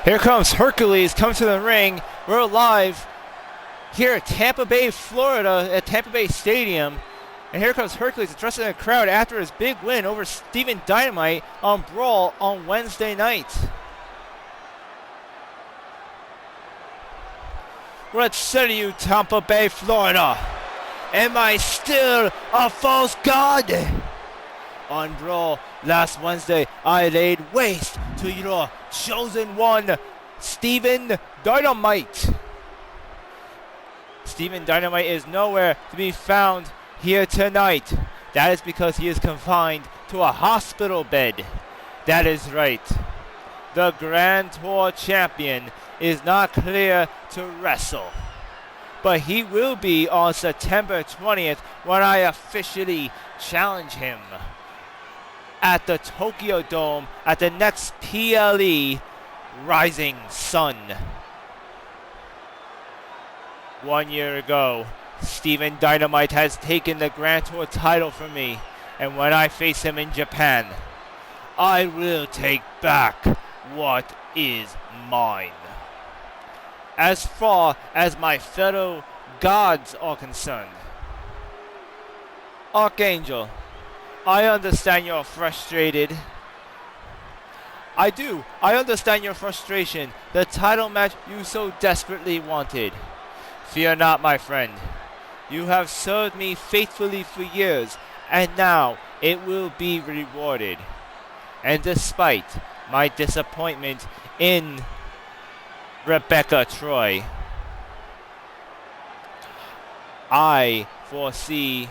Here comes Hercules, come to the ring. We're live here at Tampa Bay, Florida, at Tampa Bay Stadium. And here comes Hercules addressing the crowd after his big win over Steven Dynamite on Brawl on Wednesday night. Let's say to you, Tampa Bay, Florida. Am I still a false god? On Brawl last Wednesday, I laid waste to your chosen one, Steven Dynamite. Steven Dynamite is nowhere to be found here tonight. That is because he is confined to a hospital bed. That is right. The Grand Tour champion is not clear to wrestle. But he will be on September 20th when I officially challenge him at the Tokyo Dome at the next PLE Rising Sun. 1 year ago, Steven Dynamite has taken the Grand Tour title from me, and when I face him in Japan, I will take back what is mine. As far as my fellow gods are concerned, Archangel, I understand you're frustrated. I do. I understand your frustration. The title match you so desperately wanted. Fear not, my friend. You have served me faithfully for years, and now it will be rewarded. And despite my disappointment in Rebecca Troy, I foresee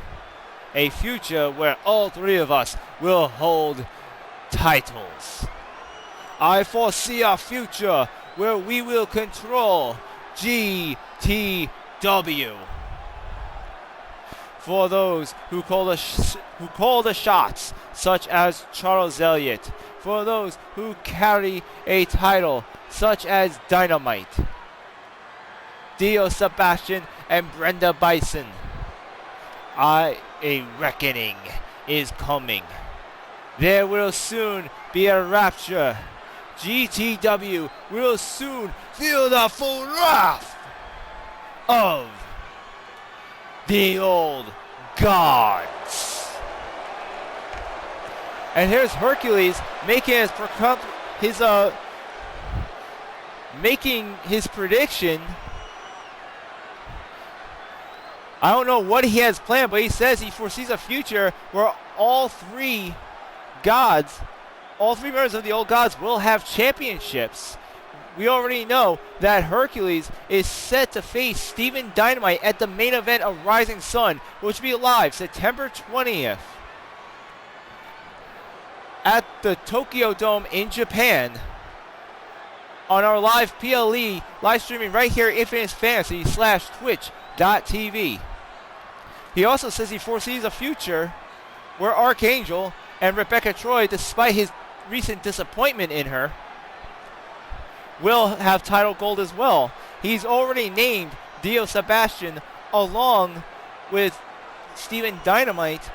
a future where all three of us will hold titles. I foresee a future where we will control GTW. For those who call the shots, such as Charles Elliott. For those who carry a title, such as Dynamite, Dio Sebation, and Brenda Bison. A reckoning is coming. There will soon be a rapture. GTW will soon feel the full wrath of the old gods. And here's Hercules making his prediction. I don't know what he has planned, but he says he foresees a future where all three members of the old gods will have championships. We already know that Hercules is set to face Steven Dynamite at the main event of Rising Sun, which will be live September 20th at the Tokyo Dome in Japan on our live PLE live streaming right here at Infinite Fantasy /Twitch.tv. He also says he foresees a future where Archangel and Rebecca Troy, despite his recent disappointment in her, will have title gold as well. He's already named Dio Sebation along with Steven Dynamite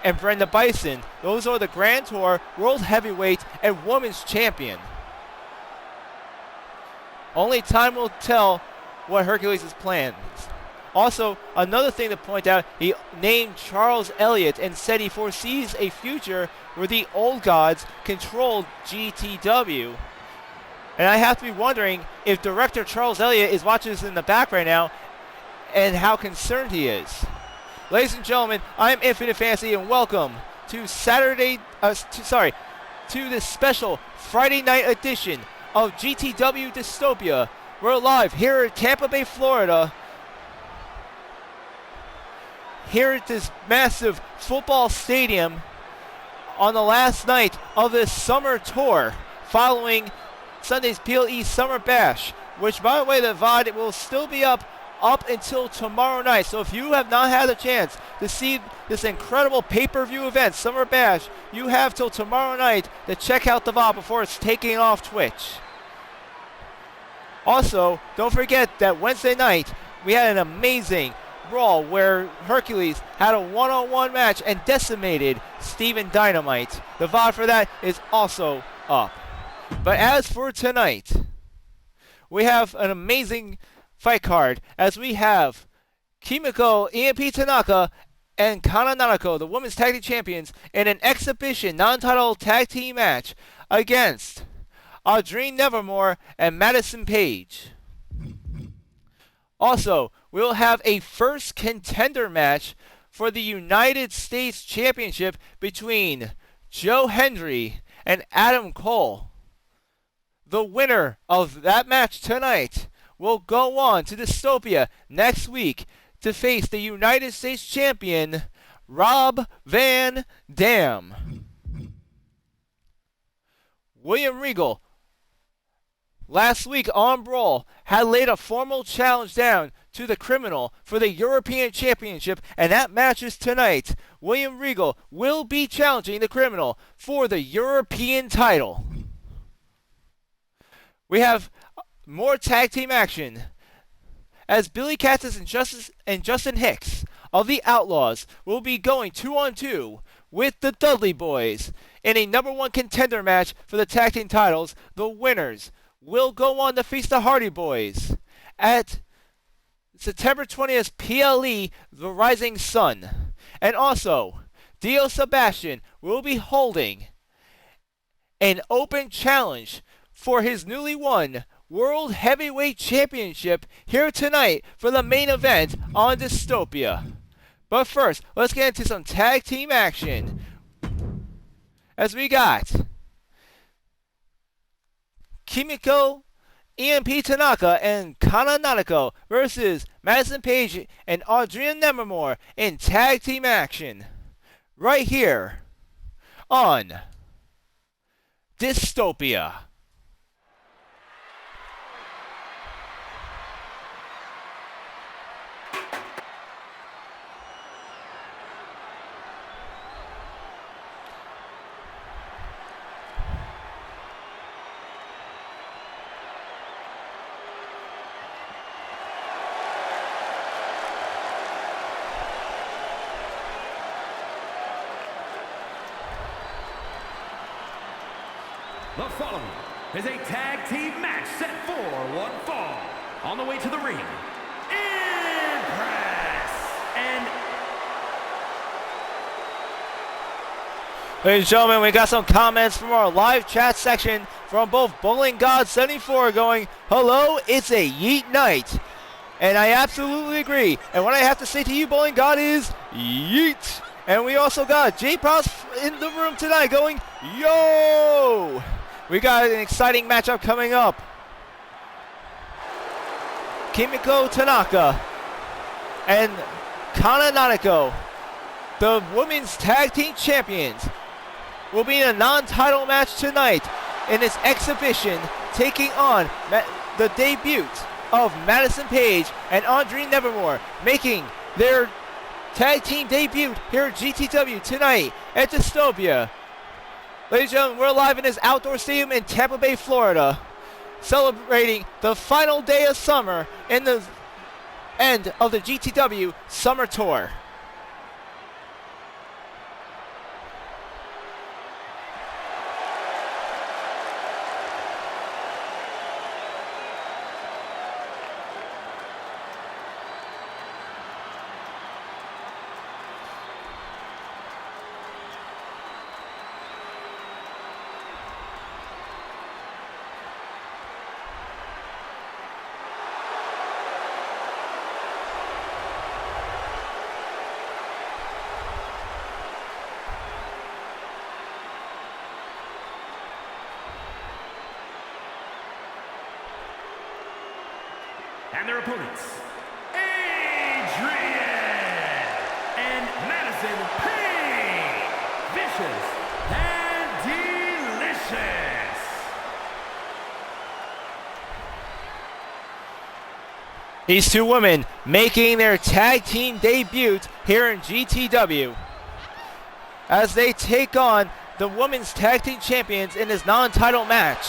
and Brenda Bison. Those are the Grand Tour World Heavyweight and Women's Champion. Only time will tell what Hercules' plans. Also, another thing to point out, he named Charles Elliott and said he foresees a future where the old gods control GTW. And I have to be wondering if director Charles Elliott is watching this in the back right now and how concerned he is. Ladies and gentlemen, I'm Infinite Fantasy and welcome to to this special Friday night edition of GTW Dystopia. We're live here at Tampa Bay, Florida. Here at this massive football stadium on the last night of this summer tour following Sunday's PLE Summer Bash, which, by the way, the VOD will still be up until tomorrow night. So if you have not had a chance to see this incredible pay-per-view event, Summer Bash, you have till tomorrow night to check out the VOD before it's taking off Twitch. Also, don't forget that Wednesday night we had an amazing Brawl where Hercules had a one-on-one match and decimated Steven Dynamite. The VOD for that is also up. But as for tonight, we have an amazing fight card as we have Kimiko EMP Tanaka and Kana Nanako, the women's tag team champions, in an exhibition non-title tag team match against Audrey Nevermore and Madison Page. Also, we'll have a first contender match for the United States Championship between Joe Hendry and Adam Cole. The winner of that match tonight will go on to Dystopia next week to face the United States Champion, Rob Van Dam. William Regal, last week on Brawl, had laid a formal challenge down to the Criminal for the European Championship, and that match is tonight. William Regal will be challenging the Criminal for the European title. We have more tag team action as Billy Cassis and Justin Hicks of the Outlaws will be going 2-on-2 with the Dudley Boys in a number one contender match for the tag team titles. The winners will go on to face the Hardy Boys at September 20th PLE, the Rising Sun. And also, Dio Sebation will be holding an open challenge for his newly won World Heavyweight Championship here tonight for the main event on Dystopia. But first, let's get into some tag team action. As we got Kimiko EMP Tanaka and Kana Nanako versus Madison Page and Audrey Nevermore in tag team action. Right here on Dystopia. The following is a tag team match set for one fall. On the way to the ring, Impress and... Ladies and gentlemen, we got some comments from our live chat section from both Bowling God 74 going, "Hello, it's a yeet night." And I absolutely agree. And what I have to say to you, Bowling God, is yeet. And we also got J-Props in the room tonight going, "Yo!" We got an exciting matchup coming up. Kimiko Tanaka and Kana Nanako, the women's tag team champions, will be in a non-title match tonight in this exhibition, taking on the debut of Madison Page and Audrey Nevermore, making their tag team debut here at GTW tonight at Dystopia. Ladies and gentlemen, we're live in this outdoor stadium in Tampa Bay, Florida, celebrating the final day of summer and the end of the GTW Summer Tour. And their opponents, Adrian and Madison Payne, vicious and delicious. These two women making their tag team debut here in GTW as they take on the women's tag team champions in this non-title match.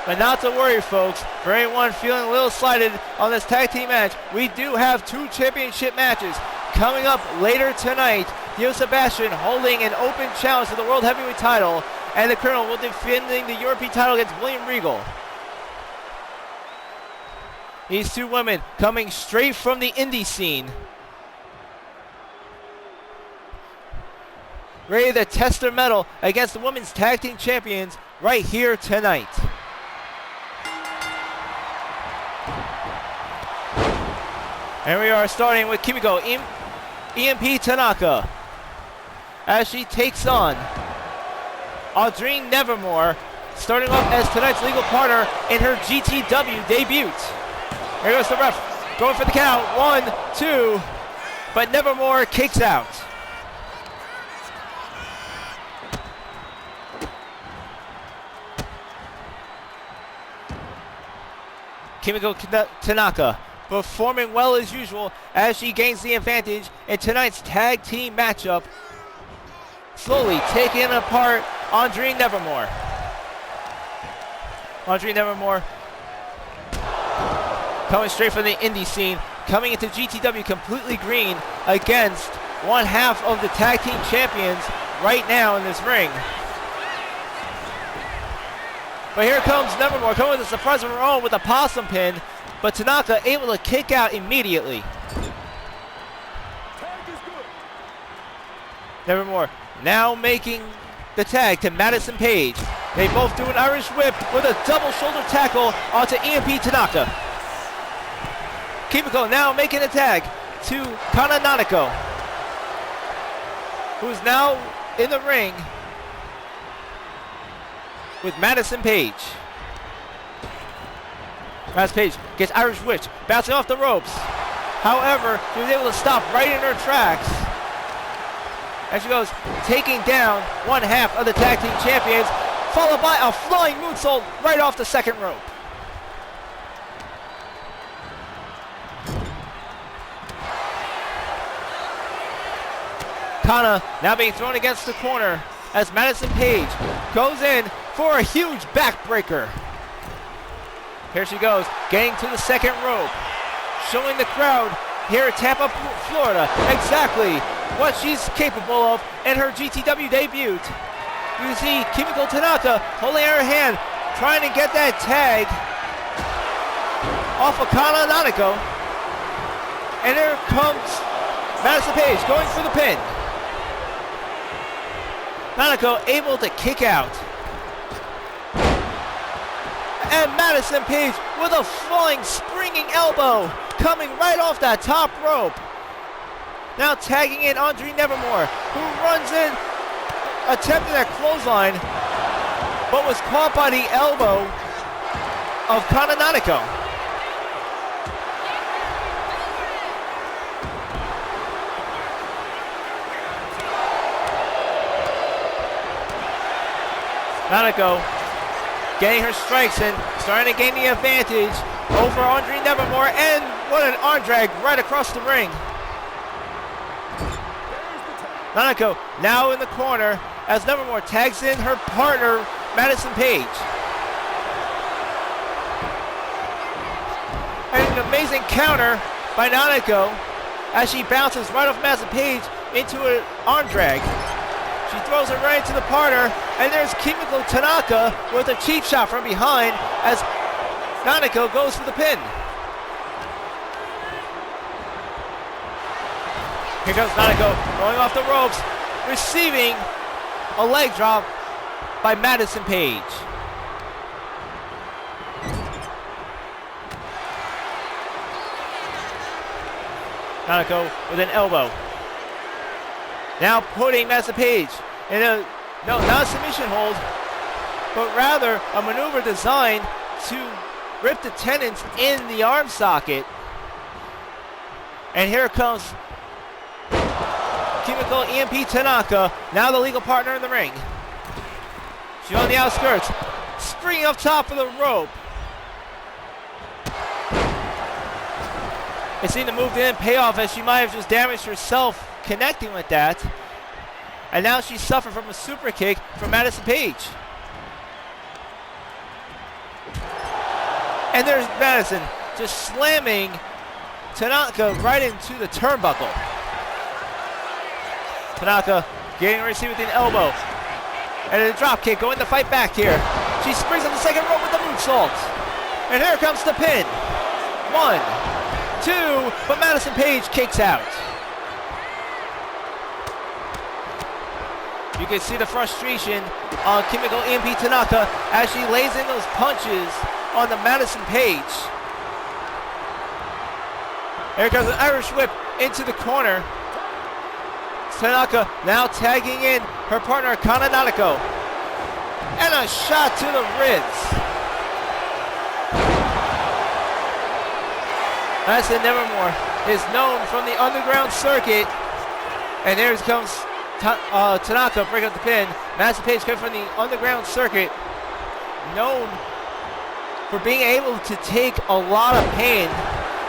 But not to worry, folks, for anyone feeling a little slighted on this tag team match, we do have two championship matches coming up later tonight. Dio Sebation holding an open challenge to the World Heavyweight title And the Colonel will defending the European title against William Regal. These two women coming straight from the indie scene. Ready to test their mettle against the women's tag team champions right here tonight. And we are starting with Kimiko EMP Tanaka as she takes on Audrine Nevermore, starting off as tonight's legal partner in her GTW debut. Here goes the ref, going for the count, 1, 2, but Nevermore kicks out. Kimiko Tanaka performing well as usual as she gains the advantage in tonight's tag team matchup, slowly taking apart Audrine Nevermore. Audrine Nevermore coming straight from the indie scene, coming into GTW completely green against one half of the tag team champions right now in this ring. But here comes Nevermore, coming with a surprise of her own with a possum pin, but Tanaka able to kick out immediately. Nevermore now making the tag to Madison Page. They both do an Irish whip with a double shoulder tackle onto EMP Tanaka. Kimiko now making a tag to Kana Nanako, who's now in the ring with Madison Page. Madison Page gets Irish whipped, bouncing off the ropes. However, she was able to stop right in her tracks. And she goes, taking down one half of the tag team champions, followed by a flying moonsault right off the second rope. Kana now being thrown against the corner as Madison Page goes in for a huge backbreaker. Here she goes, getting to the second rope, showing the crowd here at Tampa, Florida, exactly what she's capable of in her GTW debut. You see Kimiko Tanaka holding her hand, trying to get that tag off of Kana Nanako. And here comes Madison Page going for the pin. Nanako able to kick out. And Madison Page with a flying, springing elbow coming right off that top rope. Now tagging in Audrine Nevermore, who runs in, attempting that clothesline, but was caught by the elbow of Kana Nanako. Nanako getting her strikes and starting to gain the advantage over Audrine Nevermore, and what an arm drag right across the ring. Nanako now in the corner as Nevermore tags in her partner, Madison Page. And an amazing counter by Nanako as she bounces right off Madison Page into an arm drag. She throws it right into the partner, and there's Kimiko Tanaka with a cheap shot from behind as Nanako goes for the pin. Here comes Nanako going off the ropes, receiving a leg drop by Madison Page. Nanako with an elbow. Now putting Madison Page in a, not a submission hold, but rather a maneuver designed to rip the tendons in the arm socket. And here comes Kimiko EMP Tanaka, now the legal partner in the ring. She's on the outskirts, springing up top of the rope. It seemed the move didn't pay off as she might have just damaged herself connecting with that. And now she suffered from a super kick from Madison Page. And there's Madison just slamming Tanaka right into the turnbuckle. Tanaka getting received with an elbow. And a drop kick, going to fight back here. She springs on the second rope with the moonsault. And here comes the pin. 1, 2, but Madison Paige kicks out. You can see the frustration on Kimiko EMP Tanaka as she lays in those punches on the Madison Paige. Here comes an Irish whip into the corner. Tanaka now tagging in her partner Kana Nanako. And a shot to the ribs. Madison Nevermore is known from the underground circuit. And here comes Tanaka breaking up the pin. Madison Paige coming from the underground circuit, known for being able to take a lot of pain,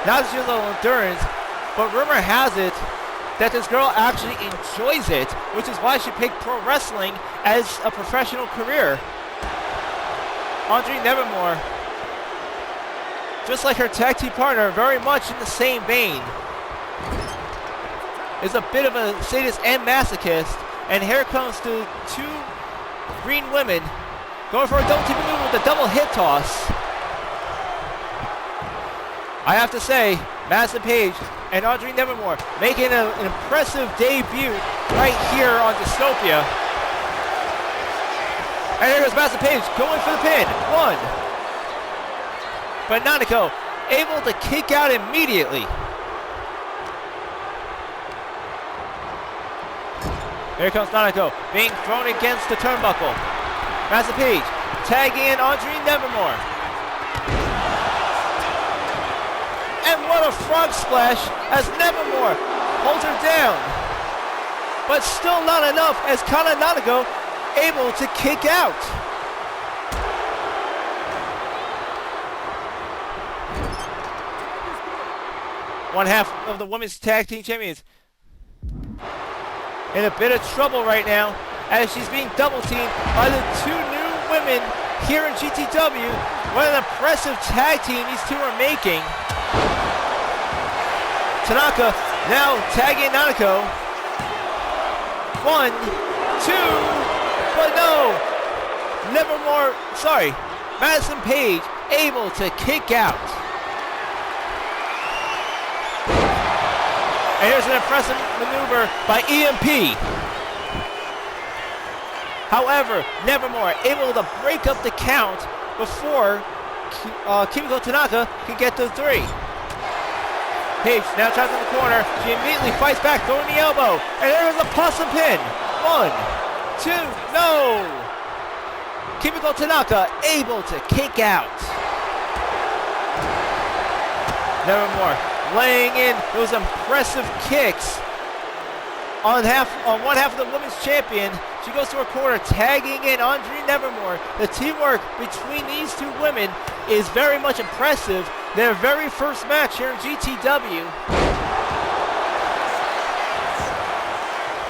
not just a little endurance, but rumor has it that this girl actually enjoys it, which is why she picked pro wrestling as a professional career. Audrey Nevermore, just like her tag team partner, very much in the same vein, is a bit of a sadist and masochist, and here comes the two green women going for a double team maneuver with a double hip toss. I have to say, Madison Paige and Audrey Nevermore making an impressive debut right here on Dystopia. And here goes Madison Paige going for the pin. 1. But Nanako able to kick out immediately. Here comes Nanako, being thrown against the turnbuckle. Madison Paige tagging in Audrey Nevermore. And what a frog splash as Nevermore holds her down. But still not enough as Kana Nanako able to kick out. One half of the women's tag team champions in a bit of trouble right now as she's being double teamed by the two new women here in GTW. What an impressive tag team these two are making. Tanaka now tagging Nanako. 1, 2, but no! Nevermore, sorry, Madison Paige able to kick out. And here's an impressive maneuver by EMP. However, Nevermore able to break up the count before Kimiko Tanaka can get to 3. Paige now tries in the corner. She immediately fights back, throwing the elbow. And there's a possum pin. 1, 2, no! Kimiko Tanaka able to kick out. Nevermore laying in those impressive kicks on one half of the women's champion. She goes to her corner, tagging in Audrey Nevermore. The teamwork between these two women is very much impressive. Their very first match here in GTW.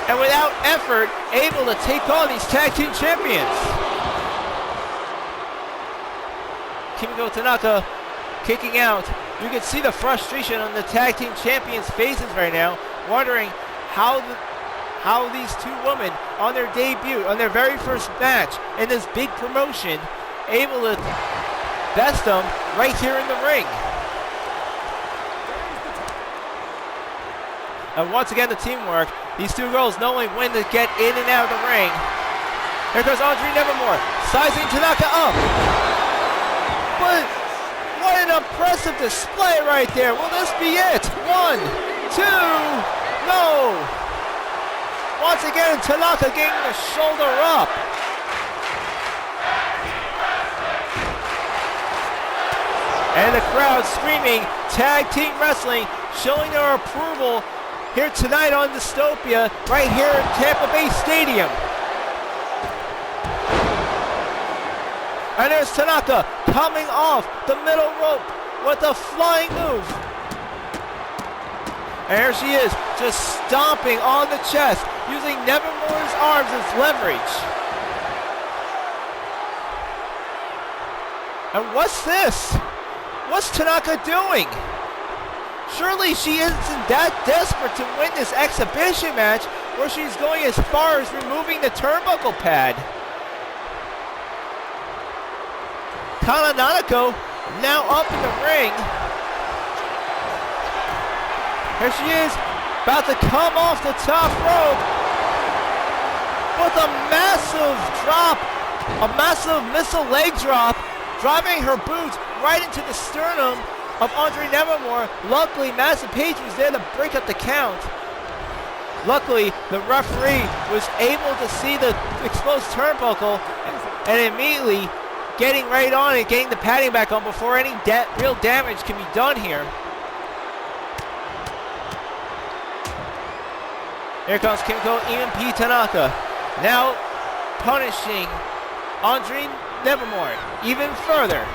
And without effort, able to take on these tag team champions. Kimiko Tanaka kicking out. You can see the frustration on the tag team champions' faces right now, wondering how these two women on their debut, on their very first match in this big promotion, able to best them right here in the ring. And once again, the teamwork. These two girls knowing when to get in and out of the ring. Here goes Audrey Nevermore, sizing Tanaka up. But what an impressive display right there. Will this be it? 1, 2, no. Once again, Tanaka getting the shoulder up. And the crowd screaming, tag team wrestling, showing their approval here tonight on Dystopia, right here in Tampa Bay Stadium. And there's Tanaka coming off the middle rope with a flying move. And here she is, just stomping on the chest, using Nevermore's arms as leverage. And what's this? What's Tanaka doing? Surely she isn't that desperate to win this exhibition match where she's going as far as removing the turnbuckle pad. Kananako now up in the ring. Here she is, about to come off the top rope with a massive drop, a massive missile leg drop, driving her boots right into the sternum of Andre Nevermore. Luckily, Madison Paige was there to break up the count. Luckily, the referee was able to see the exposed turnbuckle and immediately getting right on it, getting the padding back on before any real damage can be done here. Here comes Kimiko EMP Tanaka, now punishing Andre Nevermore even further.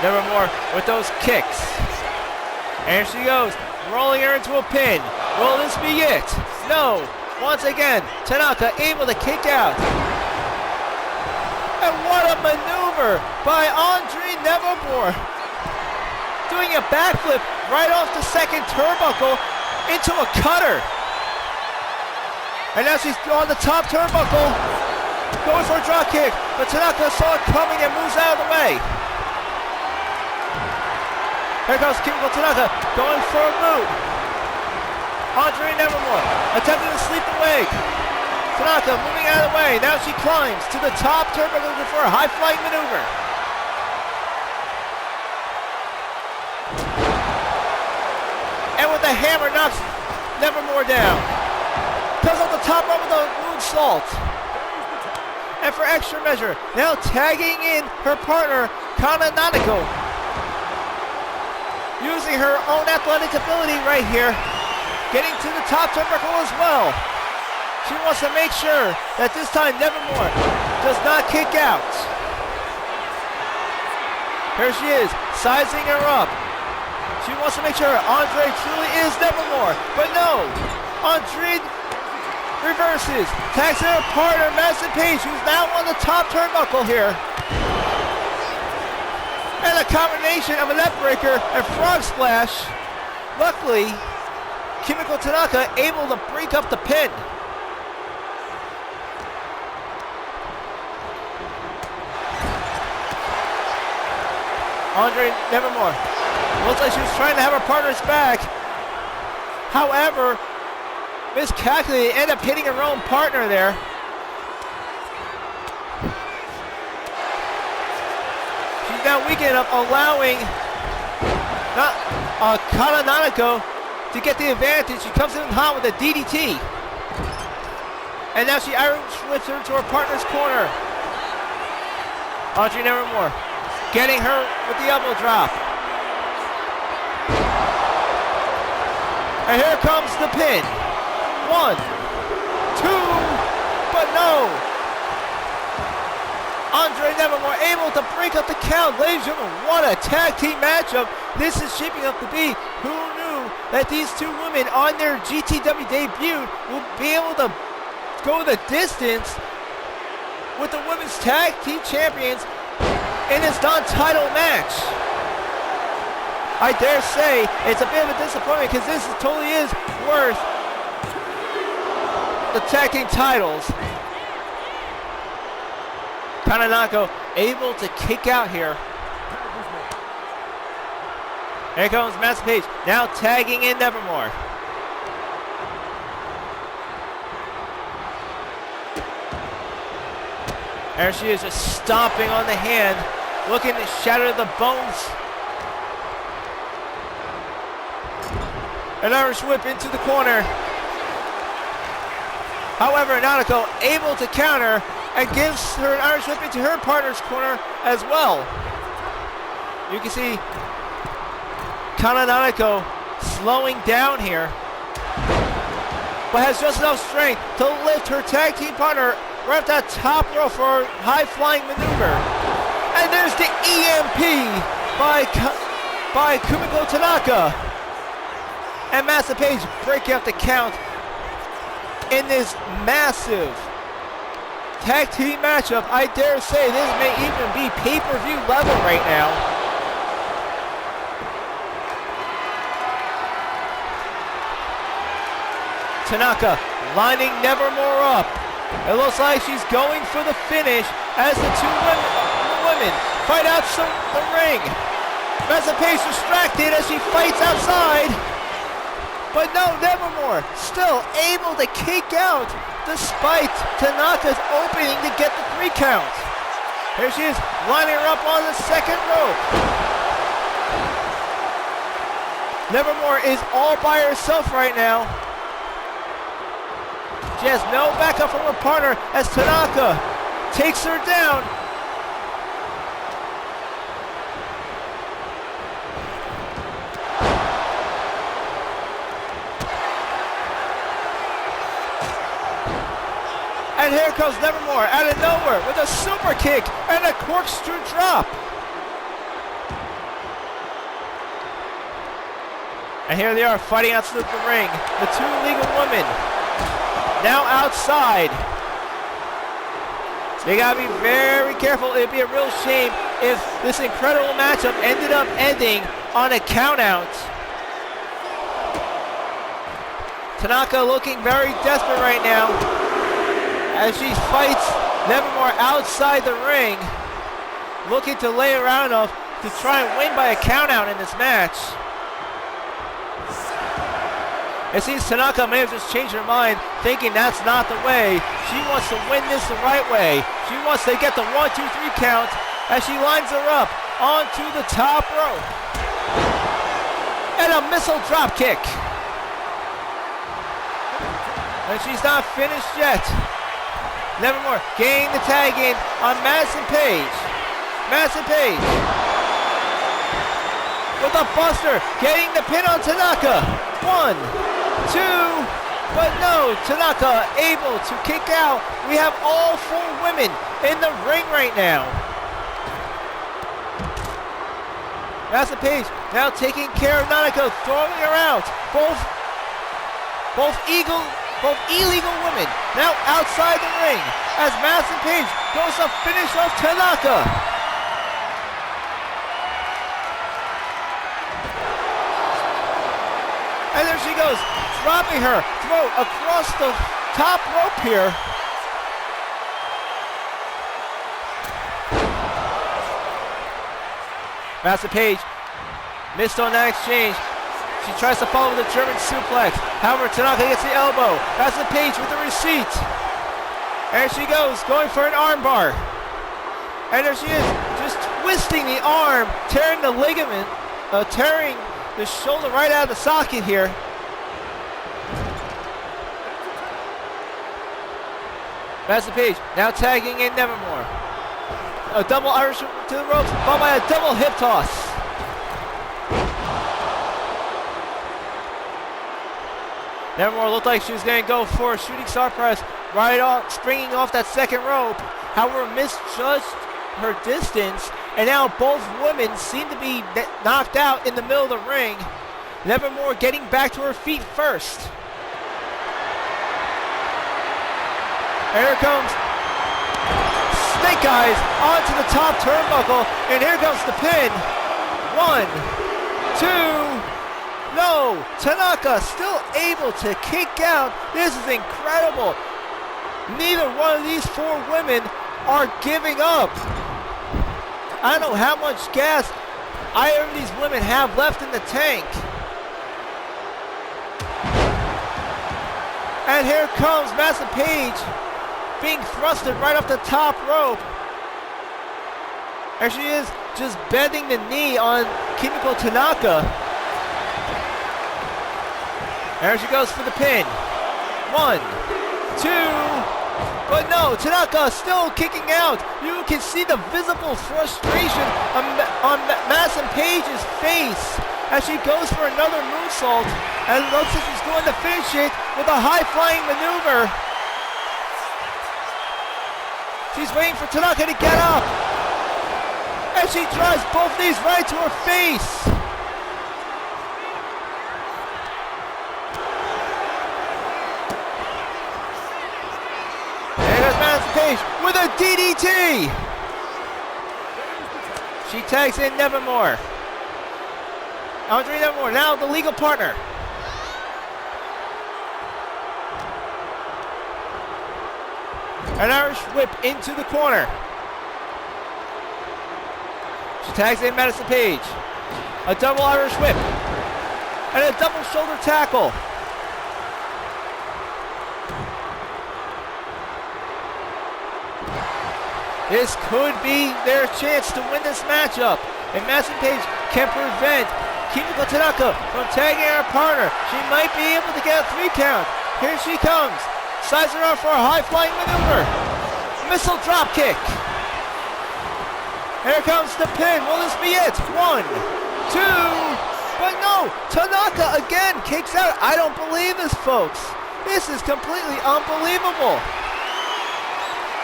Nevermore with those kicks. And she goes, rolling her into a pin. Will this be it? No. Once again, Tanaka able to kick out. And what a maneuver by Andre Nevermore. Doing a backflip right off the second turnbuckle into a cutter. And now she's on the top turnbuckle, going for a drop kick, but Tanaka saw it coming and moves out of the way. Here goes Kimiko Tanaka, going for a move. Andre Nevermore attempting to sleep the leg. Tanaka moving out of the way. Now she climbs to the top turnbuckle for a high-flying maneuver. And with the hammer knocks Nevermore down. Comes off the top rope with a moonsault. And for extra measure, now tagging in her partner, Kananako. Using her own athletic ability right here. Getting to the top turnbuckle as well. She wants to make sure that this time Nevermore does not kick out. Here she is, sizing her up. She wants to make sure Andre truly is Nevermore, but no. Andre reverses, tags her partner, Madison Paige, who's now on the top turnbuckle here. And a combination of a neck breaker and frog splash. Luckily, Kimiko Tanaka able to break up the pin. Andre Nevermore looks like she was trying to have her partner's back. However, miscalculated, ended up hitting her own partner there. She's now weakening up, allowing Kananako to get the advantage. She comes in hot with a DDT. And now she Irish whips her to her partner's corner. Andre Nevermore getting her with the elbow drop. And here comes the pin. 1, 2, but no. Andre Nevermore able to break up the count. Ladies and gentlemen, what a tag team matchup this is shaping up to be. Who knew that these two women on their GTW debut will be able to go the distance with the women's tag team champions in this non-title match? I dare say it's a bit of a disappointment because this totally is worth the tag team titles. Kananako able to kick out here. Here comes Madison Paige, now tagging in Nevermore. There she is, just stomping on the hand, looking to shatter the bones. An Irish whip into the corner. However, Nanako able to counter and gives her an Irish whip into her partner's corner as well. You can see Kananako slowing down here, but has just enough strength to lift her tag team partner right at that top row for a high-flying maneuver. And there's the EMP by Kumiko Tanaka. And Madison Paige breaking up the count in this massive tag team matchup. I dare say this may even be pay-per-view level right now. Tanaka lining Nevermore up. It looks like she's going for the finish as the two women fight out the ring. Vanessa Paige distracted as she fights outside. But no, Nevermore still able to kick out despite Tanaka's opening to get the 3 count. Here she is, lining her up on the second rope. Nevermore is all by herself right now. She has no backup from her partner as Tanaka takes her down. And here comes Nevermore out of nowhere with a super kick and a corkscrew drop. And here they are fighting outside the ring. The two legal women now outside. They gotta be very careful. It'd be a real shame if this incredible matchup ended up ending on a countout. Tanaka looking very desperate right now as she fights Nevermore outside the ring, looking to lay around enough to try and win by a countout in this match. It seems Tanaka may have just changed her mind, thinking that's not the way. She wants to win this the right way. She wants to get the 1, 2, 3 count as she lines her up onto the top rope. And a missile drop kick. And she's not finished yet. Nevermore getting the tag in on Madison Paige. Madison Paige with a buster, getting the pin on Tanaka. 1, 2, but no, Tanaka able to kick out. We have all 4 women in the ring right now. Madison Paige now taking care of Nanako, throwing her out. Both illegal women now outside the ring as Madison Paige goes to finish off Tanaka. And there she goes, dropping her throat across the top rope here. Madison Paige missed on that exchange. She tries to follow with a German suplex. However, Tanaka gets the elbow. Madison Paige with the receipt. And she goes, going for an armbar. And there she is, just twisting the arm, tearing the ligament, tearing the shoulder right out of the socket here. Madison Paige now tagging in Nevermore. A double Irish to the ropes, followed by a double hip toss. Nevermore looked like she was going to go for a shooting star press right off, springing off that second rope. However, misjudged her distance, and now both women seem to be knocked out in the middle of the ring. Nevermore getting back to her feet first. And here comes Snake Eyes onto the top turnbuckle, and here comes the pin. 1, 2, no! Tanaka still able to kick out. This is incredible. Neither one of these 4 women are giving up. I don't know how much gas either of these women have left in the tank. And here comes Madison Paige being thrusted right off the top rope. There she is, just bending the knee on Kimiko Tanaka. There she goes for the pin. 1, 2, but no, Tanaka still kicking out. You can see the visible frustration on Madison Paige's face as she goes for another moonsault, and it looks like she's going to finish it with a high-flying maneuver. She's waiting for Tanaka to get up, and she drives both knees right to her face. Paige with a DDT. She tags in Nevermore. Andre Nevermore, now the legal partner. An Irish whip into the corner. She tags in Madison Paige. A double Irish whip. And a double shoulder tackle. This could be their chance to win this matchup. And Madison Paige can prevent Kimiko Tanaka from tagging her partner. She might be able to get a 3 count. Here she comes. Slides her up for a high-flying maneuver. Missile drop kick. Here comes the pin. Will this be it? 1, 2, but no. Tanaka again kicks out. I don't believe this, folks. This is completely unbelievable.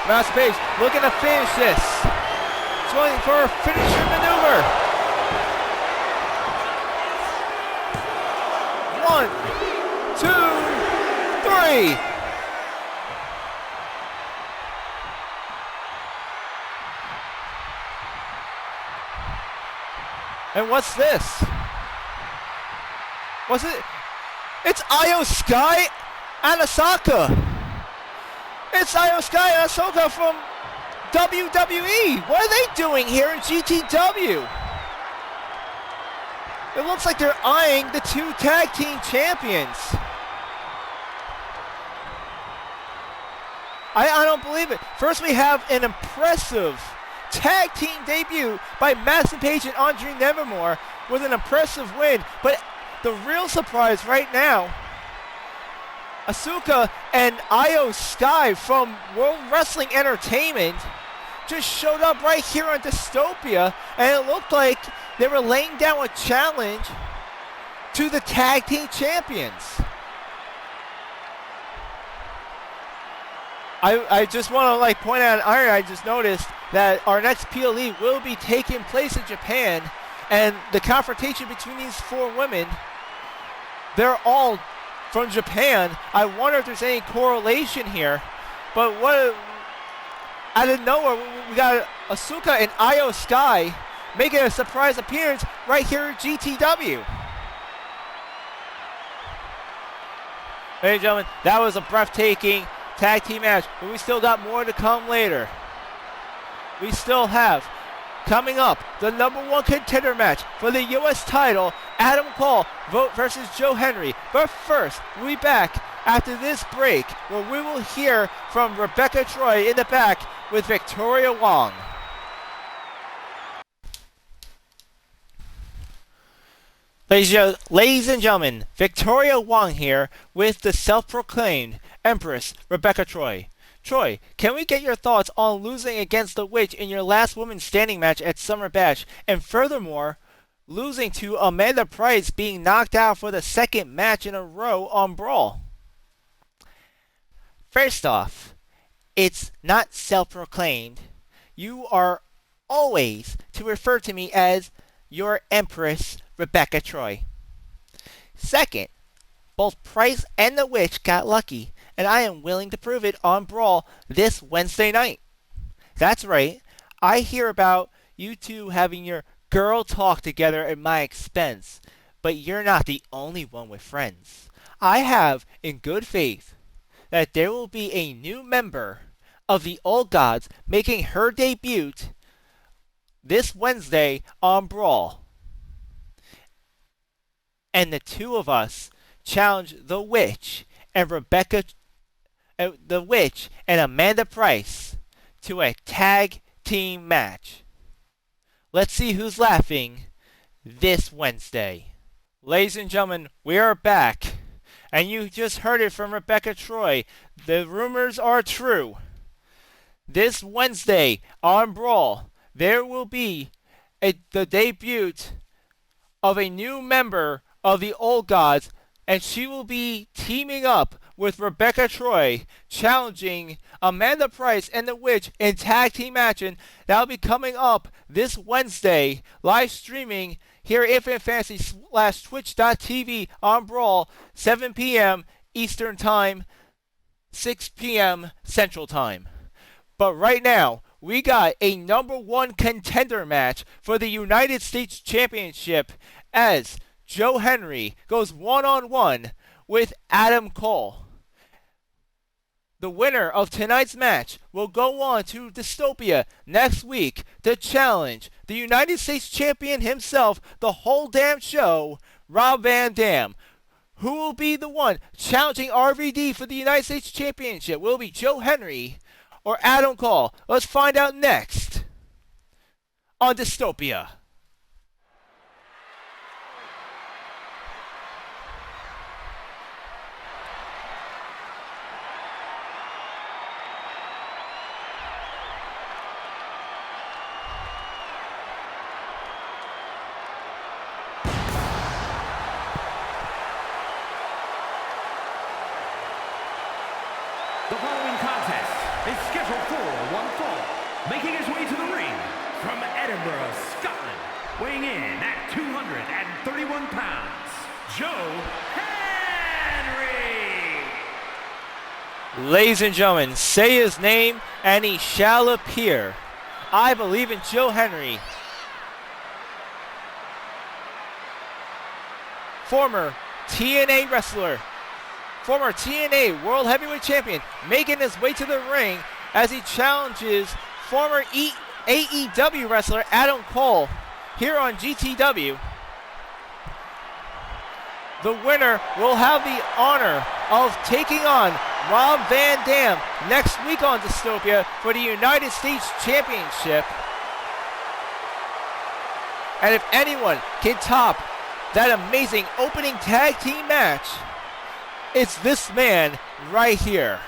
Madison Paige looking to finish this. She's going for a finisher maneuver. 1, 2, 3. And what's this? What's it? It's Io Sky and Asaka. It's Io Sky and Asaka from WWE. What are they doing here in GTW? It looks like they're eyeing the 2 tag team champions. I don't believe it. First we have an impressive tag team debut by Madison Paige and Andre Nevermore with an impressive win. But the real surprise right now, Asuka and Io Sky from World Wrestling Entertainment just showed up right here on Dystopia, and it looked like they were laying down a challenge to the tag team champions. I just want to point out, I just noticed that our next PLE will be taking place in Japan, and the confrontation between these 4 women, they're all from Japan. I wonder if there's any correlation here, but what, out of nowhere, we got Asuka and Io Sky making a surprise appearance right here at GTW. Ladies and gentlemen, that was a breathtaking tag team match, but we still got more to come later. We still have, coming up, the #1 contender match for the U.S. title, Adam Cole versus Joe Henry. But first, we'll be back after this break, where we will hear from Rebecca Troy in the back with Victoria Wong. Ladies and gentlemen, Victoria Wong here with the self-proclaimed Empress Rebecca Troy. Troy, can we get your thoughts on losing against the Witch in your last woman standing match at Summer Bash, and furthermore, losing to Amanda Price being knocked out for the 2nd match in a row on Brawl? First off, it's not self-proclaimed. You are always to refer to me as your Empress Rebecca Troy. Second, both Price and the Witch got lucky, and I am willing to prove it on Brawl this Wednesday night. That's right, I hear about you two having your girl talk together at my expense, but you're not the only one with friends. I have, in good faith, that there will be a new member of the Old Gods making her debut this Wednesday on Brawl. And the 2 of us challenge the Witch and Amanda Price to a tag team match. Let's see who's laughing this Wednesday. Ladies and gentlemen, we are back, and you just heard it from Rebecca Troy. The rumors are true. This Wednesday on Brawl, there will be the debut of a new member of the Old Gods, and she will be teaming up with Rebecca Troy, challenging Amanda Price and the Witch in tag team action. That'll be coming up this Wednesday, live streaming here at Infinite Fantasy /twitch.tv on Brawl, 7 p.m. Eastern Time, 6 p.m. Central Time. But right now, we got a #1 contender match for the United States Championship as Joe Henry goes one-on-one with Adam Cole. The winner of tonight's match will go on to Dystopia next week to challenge the United States champion himself, the whole damn show, Rob Van Dam. Who will be the one challenging RVD for the United States championship? Will it be Joe Henry or Adam Cole? Let's find out next on Dystopia. The following contest is scheduled for one fall. Making his way to the ring from Edinburgh, Scotland, weighing in at 231 pounds, Joe Henry. Ladies and gentlemen, say his name and he shall appear. I believe in Joe Henry. Former TNA wrestler. Former TNA World Heavyweight Champion, making his way to the ring as he challenges former AEW wrestler Adam Cole here on GTW. The winner will have the honor of taking on Rob Van Dam next week on Dystopia for the United States Championship. And if anyone can top that amazing opening tag team match, it's this man right here.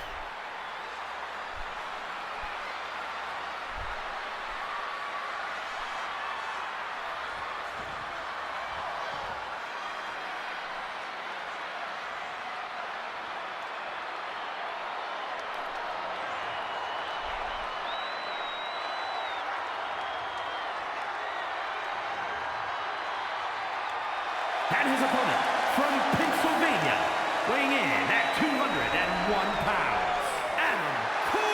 And his opponent from Pennsylvania, weighing in at 201 pounds, Adam Cole.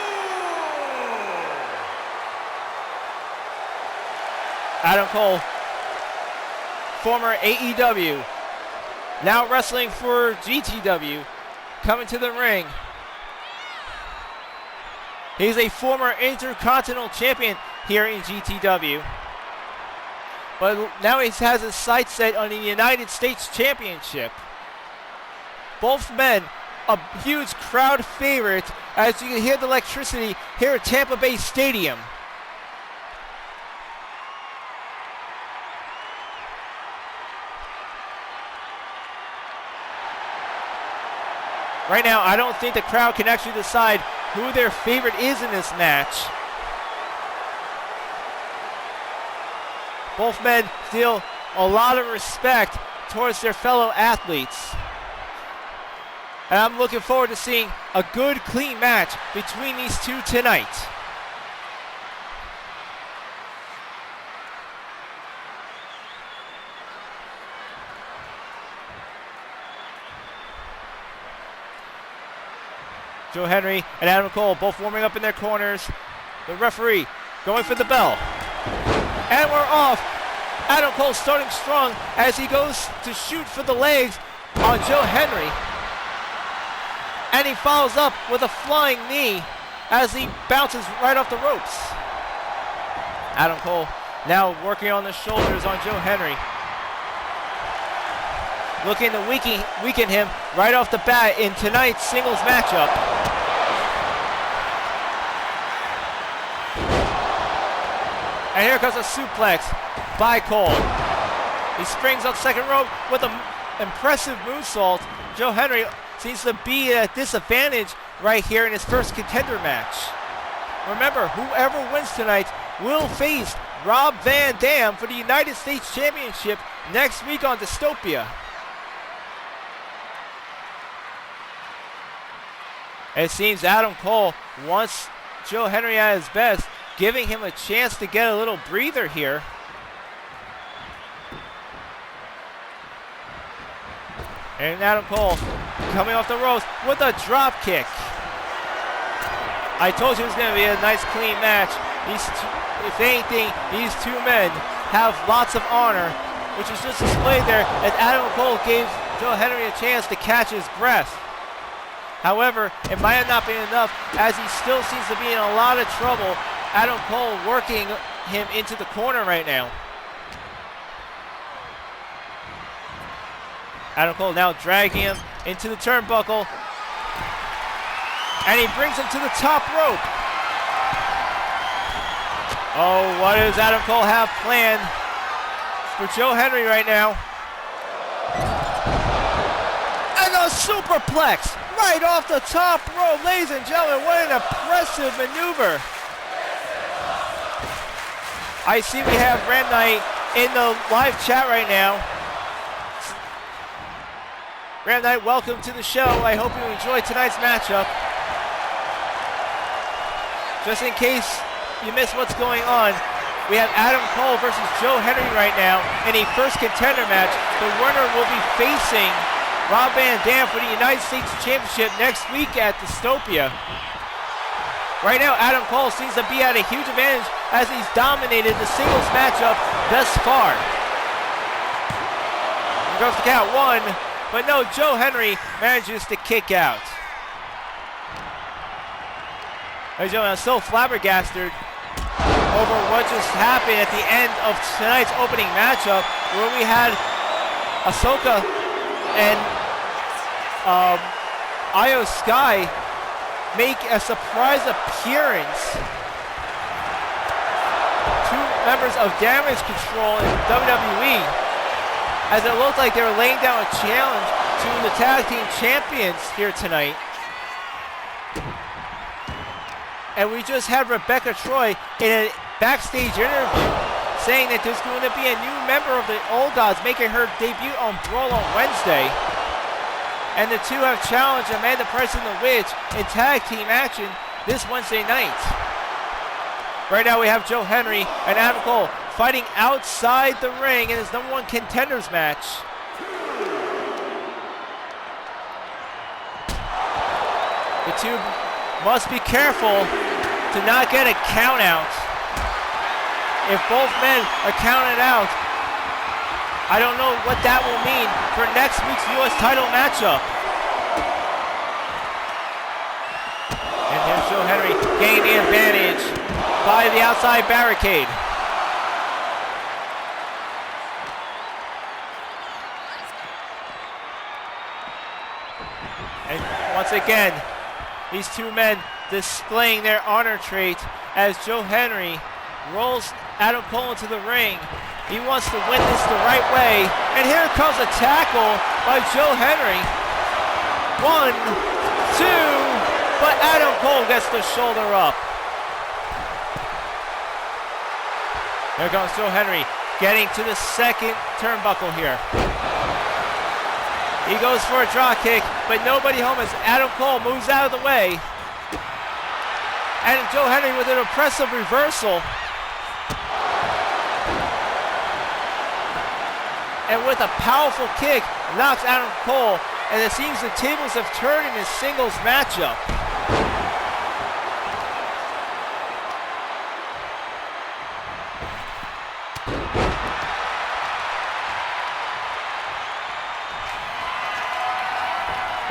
Adam Cole, former AEW, now wrestling for GTW, coming to the ring. He's a former Intercontinental Champion here in GTW. But now he has his sights set on the United States Championship. Both men, a huge crowd favorite, as you can hear the electricity here at Tampa Bay Stadium. Right now, I don't think the crowd can actually decide who their favorite is in this match. Both men feel a lot of respect towards their fellow athletes. And I'm looking forward to seeing a good, clean match between these two tonight. Joe Henry and Adam Cole both warming up in their corners. The referee going for the bell. And we're off. Adam Cole starting strong as he goes to shoot for the legs on Joe Henry. And he follows up with a flying knee as he bounces right off the ropes. Adam Cole now working on the shoulders on Joe Henry. Looking to weaken him right off the bat in tonight's singles matchup. And here comes a suplex by Cole. He springs up second rope with an impressive moonsault. Joe Henry seems to be at a disadvantage right here in his first contender match. Remember, whoever wins tonight will face Rob Van Dam for the United States Championship next week on Dystopia. It seems Adam Cole wants Joe Henry at his best, giving him a chance to get a little breather here. And Adam Cole coming off the ropes with a drop kick. I told you it was going to be a nice clean match. If anything, these two men have lots of honor, which is just displayed there as Adam Cole gave Joe Henry a chance to catch his breath. However, it might have not been enough as he still seems to be in a lot of trouble. Adam Cole working him into the corner right now. Adam Cole now dragging him into the turnbuckle. And he brings him to the top rope. Oh, what does Adam Cole have planned for Joe Henry right now? And a superplex right off the top rope. Ladies and gentlemen, what an impressive maneuver. I see we have Ram Knight in the live chat right now. Ram Knight, welcome to the show. I hope you enjoyed tonight's matchup. Just in case you missed what's going on, we have Adam Cole versus Joe Henry right now in a first contender match. The winner will be facing Rob Van Dam for the United States Championship next week at DYSTOPIA. Right now, Adam Cole seems to be at a huge advantage as he's dominated the singles matchup thus far. Here goes the count, 1. But no, Joe Henry manages to kick out. Ladies and gentlemen, I'm so flabbergasted over what just happened at the end of tonight's opening matchup, where we had Ahsoka and Io Sky make a surprise appearance. Two members of Damage Control in WWE, as it looked like they were laying down a challenge to the tag team champions here tonight. And we just had Rebecca Troy in a backstage interview saying that there's going to be a new member of the Old Gods making her debut on Brawl on Wednesday. And the two have challenged Amanda Price and the Witch in tag team action this Wednesday night. Right now we have Joe Henry and Adam Cole fighting outside the ring in his #1 contenders match. The two must be careful to not get a count out. If both men are counted out, I don't know what that will mean for next week's U.S. title matchup. And here's Joe Henry gaining the advantage by the outside barricade. And once again, these two men displaying their honor trait as Joe Henry rolls Adam Cole into the ring. He wants to win this the right way. And here comes a tackle by Joe Henry. 1, 2, but Adam Cole gets the shoulder up. Here comes Joe Henry getting to the second turnbuckle here. He goes for a drop kick, but nobody home as Adam Cole moves out of the way. And Joe Henry with an impressive reversal. And with a powerful kick, knocks Adam Cole, and it seems the tables have turned in his singles matchup.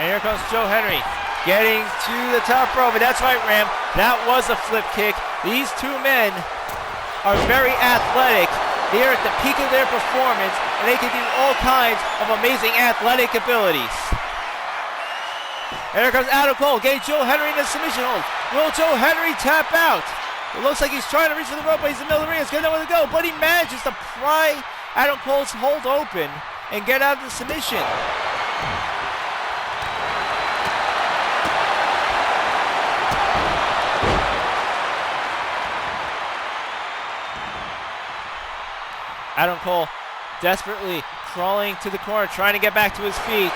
And here comes Joe Henry getting to the top rope. And that's right, Ram. That was a flip kick. These two men are very athletic. They are at the peak of their performance, and they can do all kinds of amazing athletic abilities. And here comes Adam Cole getting Joe Henry in the submission hold. Will Joe Henry tap out? It looks like he's trying to reach for the rope, but he's in the middle of the ring. He's got nowhere to go, but he manages to pry Adam Cole's hold open and get out of the submission. Adam Cole desperately crawling to the corner, trying to get back to his feet.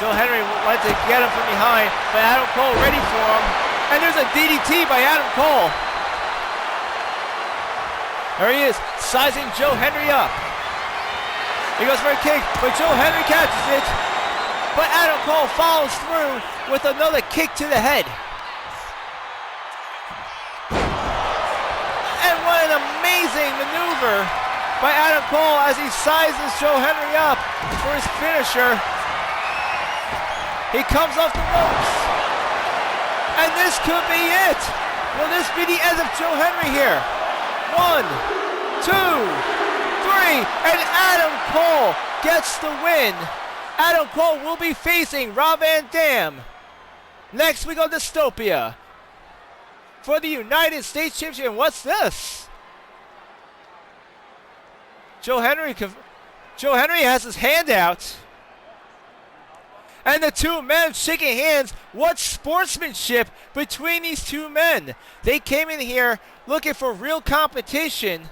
Joe Henry went to get him from behind, but Adam Cole ready for him. And there's a DDT by Adam Cole. There he is, sizing Joe Henry up. He goes for a kick, but Joe Henry catches it. But Adam Cole follows through with another kick to the head. And what an amazing maneuver by Adam Cole as he sizes Joe Henry up for his finisher. He comes off the ropes. And this could be it. Will this be the end of Joe Henry here? 1, 2, 3, and Adam Cole gets the win. Adam Cole will be facing Rob Van Dam. Next we go to DYSTOPIA for the United States Championship. What's this? Joe Henry has his hand out. And the two men shaking hands. What sportsmanship between these two men. They came in here looking for real competition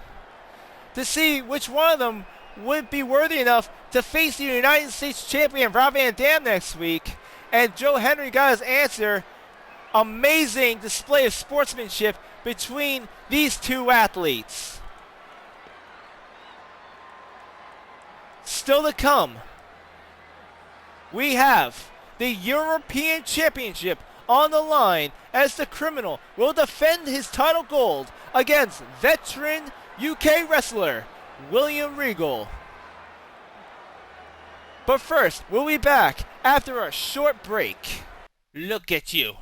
to see which one of them would be worthy enough to face the United States champion Rob Van Dam next week. And Joe Henry got his answer. Amazing display of sportsmanship between these two athletes. Still to come, we have the European Championship on the line as the Criminal will defend his title gold against veteran UK wrestler William Regal. But first, we'll be back after a short break. Look at you.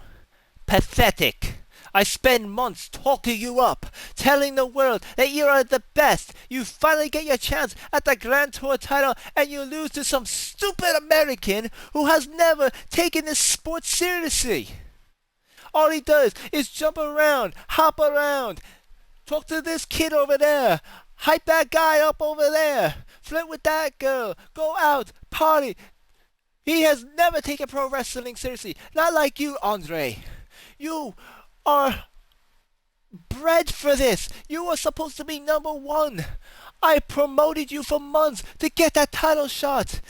Pathetic. I spend months talking you up, telling the world that you are the best. You finally get your chance at the Grand Tour title and you lose to some stupid American who has never taken this sport seriously. All he does is jump around, hop around, talk to this kid over there, hype that guy up over there, flirt with that girl, go out, party. He has never taken pro wrestling seriously. Not like you, Andre. You are bred for this. You are supposed to be number one. I promoted you for months to get that title shot.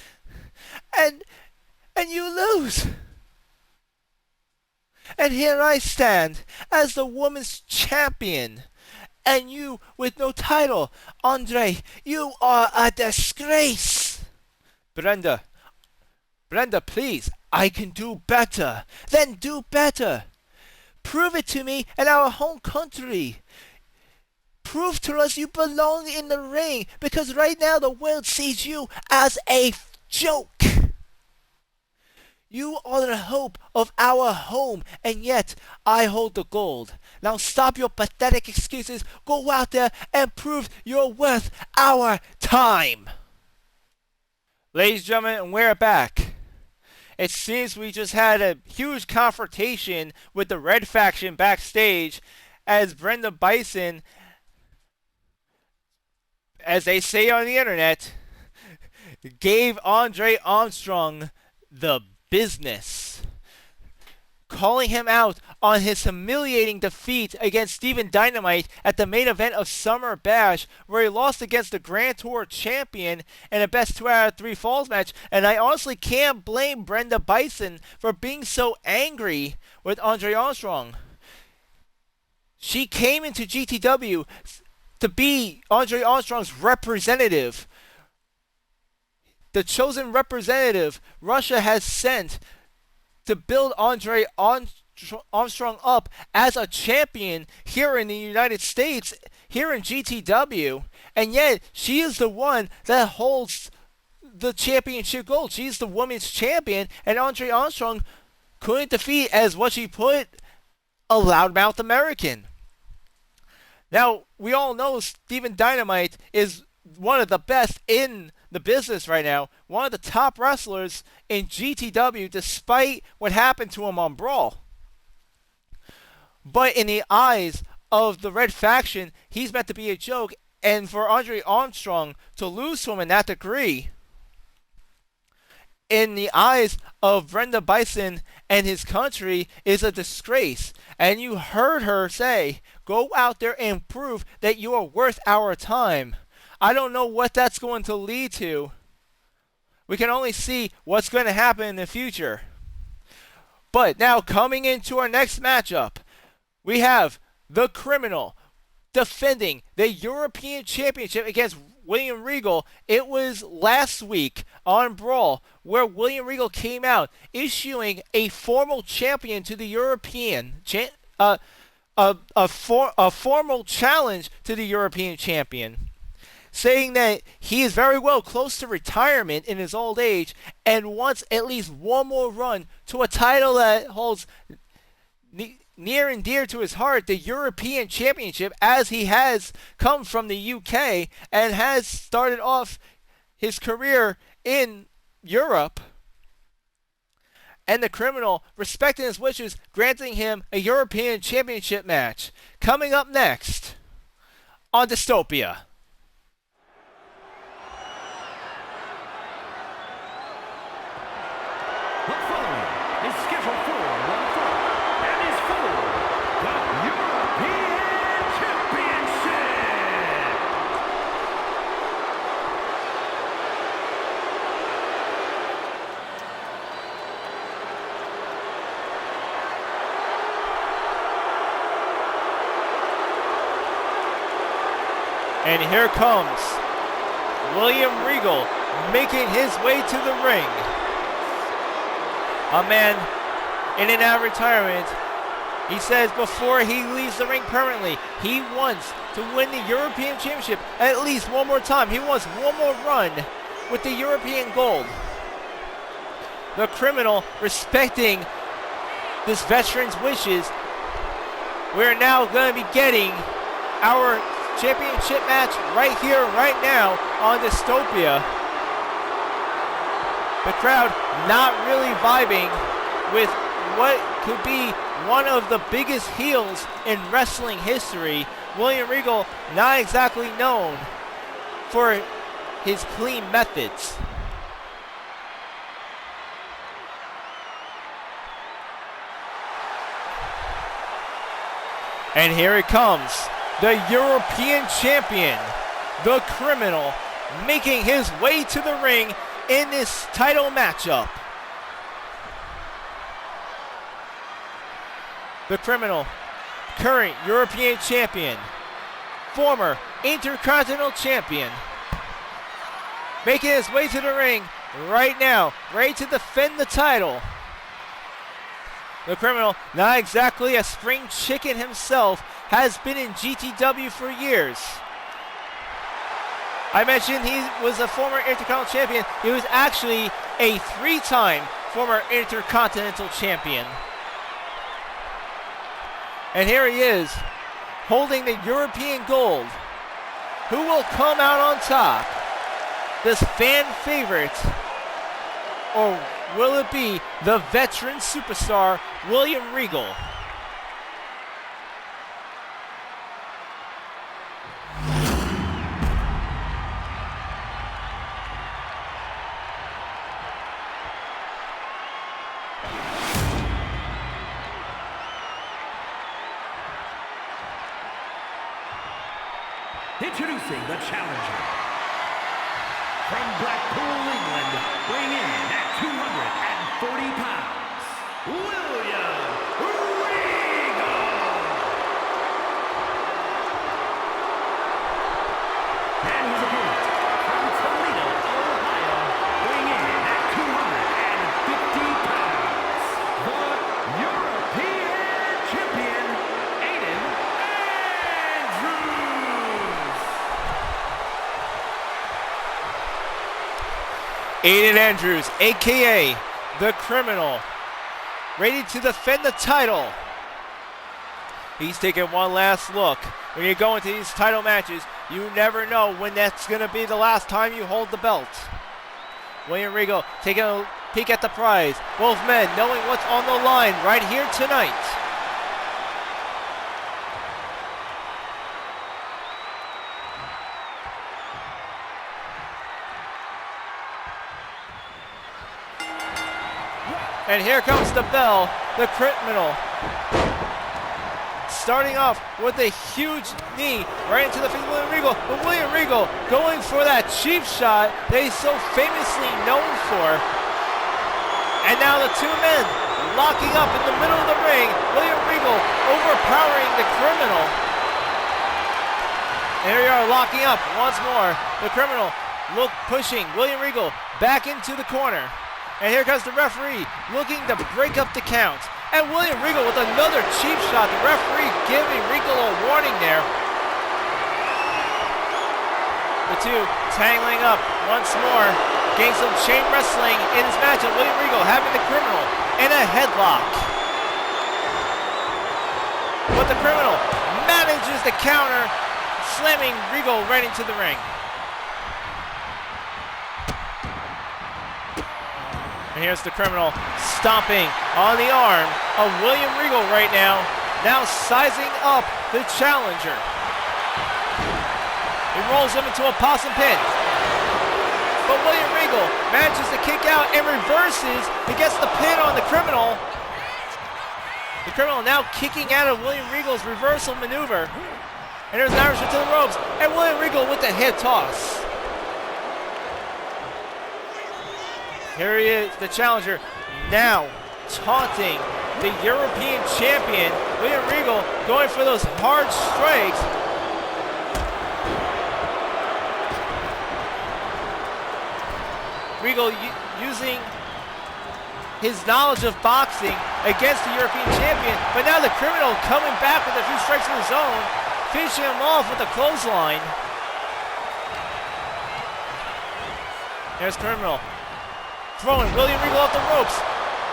And you lose. And here I stand as the women's champion. And you with no title. Andre, you are a disgrace. Brenda, please. I can do better. Then do better. Prove it to me in our home country. Prove to us you belong in the ring, because right now the world sees you as a joke. You are the hope of our home, and yet I hold the gold. Now stop your pathetic excuses. Go out there and prove you're worth our time. Ladies and gentlemen, we're back. It seems we just had a huge confrontation with the Red Faction backstage as Brenda Bison, as they say on the internet, gave Andre Armstrong the business, calling him out on his humiliating defeat against Steven Dynamite at the main event of Summer Bash, where he lost against the Grand Tour champion in a best 2 out of 3 falls match. And I honestly can't blame Brenda Bison for being so angry with Andre Armstrong. She came into GTW to be Andre Armstrong's representative. The chosen representative Russia has sent to build Andre Armstrong up as a champion here in the United States, here in GTW, and yet she is the one that holds the championship gold. She's the women's champion, and Andre Armstrong couldn't defeat, as what she put, a loudmouth American. Now, we all know Steven Dynamite is one of the best in the business right now, one of the top wrestlers in GTW, despite what happened to him on Brawl. But in the eyes of the Red Faction, he's meant to be a joke, and for Andre Armstrong to lose to him in that degree, in the eyes of Brenda Bison and his country, is a disgrace. And you heard her say, go out there and prove that you are worth our time. I don't know what that's going to lead to. We can only see what's going to happen in the future. But now, coming into our next matchup, we have the Criminal defending the European Championship against William Regal. It was last week on Brawl where William Regal came out issuing a formal champion to the European a formal challenge to the European champion. saying that he is very well close to retirement in his old age and wants at least one more run to a title that holds near and dear to his heart, the European Championship, as he has come from the UK and has started off his career in Europe. And the Criminal, respecting his wishes, granting him a European Championship match. Coming up next on Dystopia. The following is scheduled for one fall and is for the European Championship. And here comes William Regal making his way to the ring. A man in and out of retirement. He says before he leaves the ring permanently, he wants to win the European Championship at least one more time. He wants one more run with the European gold. The Criminal, respecting this veteran's wishes, we're now going to be getting our championship match right here, right now on Dystopia. The crowd not really vibing with what could be one of the biggest heels in wrestling history. William Regal, not exactly known for his clean methods. And here it comes. The European Champion, the Criminal, making his way to the ring in this title matchup. The Criminal, current European Champion, former Intercontinental Champion, making his way to the ring right now, ready to defend the title. The Criminal, not exactly a spring chicken himself, has been in GTW for years. I mentioned he was a former Intercontinental Champion. He was actually a 3-time former Intercontinental Champion. And here he is, holding the European gold. Who will come out on top? This fan favorite, or will it be the veteran superstar, William Regal? Introducing the challenger. From Blackpool, England, weighing in at 240 pounds, William Regal. And his opponent, from Toledo, Ohio, weighing in at 250 pounds, the European Champion, Aiden Aiden Andrews, aka the Criminal, ready to defend the title. He's taking one last look. When you go into these title matches, you never know when that's going to be the last time you hold the belt. William Regal taking a peek at the prize. Both men knowing what's on the line right here tonight. And here comes the bell, the Criminal. Starting off with a huge knee right into the face of William Regal. But William Regal going for that cheap shot that he's so famously known for. And now the two men locking up in the middle of the ring. William Regal overpowering the Criminal. And here we are locking up once more. The Criminal pushing William Regal back into the corner. And here comes the referee looking to break up the count. And William Regal with another cheap shot. The referee giving Regal a warning there. The two tangling up once more. Getting some chain wrestling in this matchup. William Regal having the criminal in a headlock. But the criminal manages to counter, slamming Regal right into the ring. And here's the criminal stomping on the arm of William Regal right now. Now sizing up the challenger. He rolls him into a possum pin. But William Regal manages to kick out and reverses. He gets the pin on the criminal. The criminal now kicking out of William Regal's reversal maneuver. And there's an Irishman to the ropes. And William Regal with the head toss. Here he is, the challenger, now taunting the European champion. William Regal going for those hard strikes. Regal using his knowledge of boxing against the European champion, but now the criminal coming back with a few strikes of his own, finishing him off with a clothesline. There's criminal throwing William Regal off the ropes,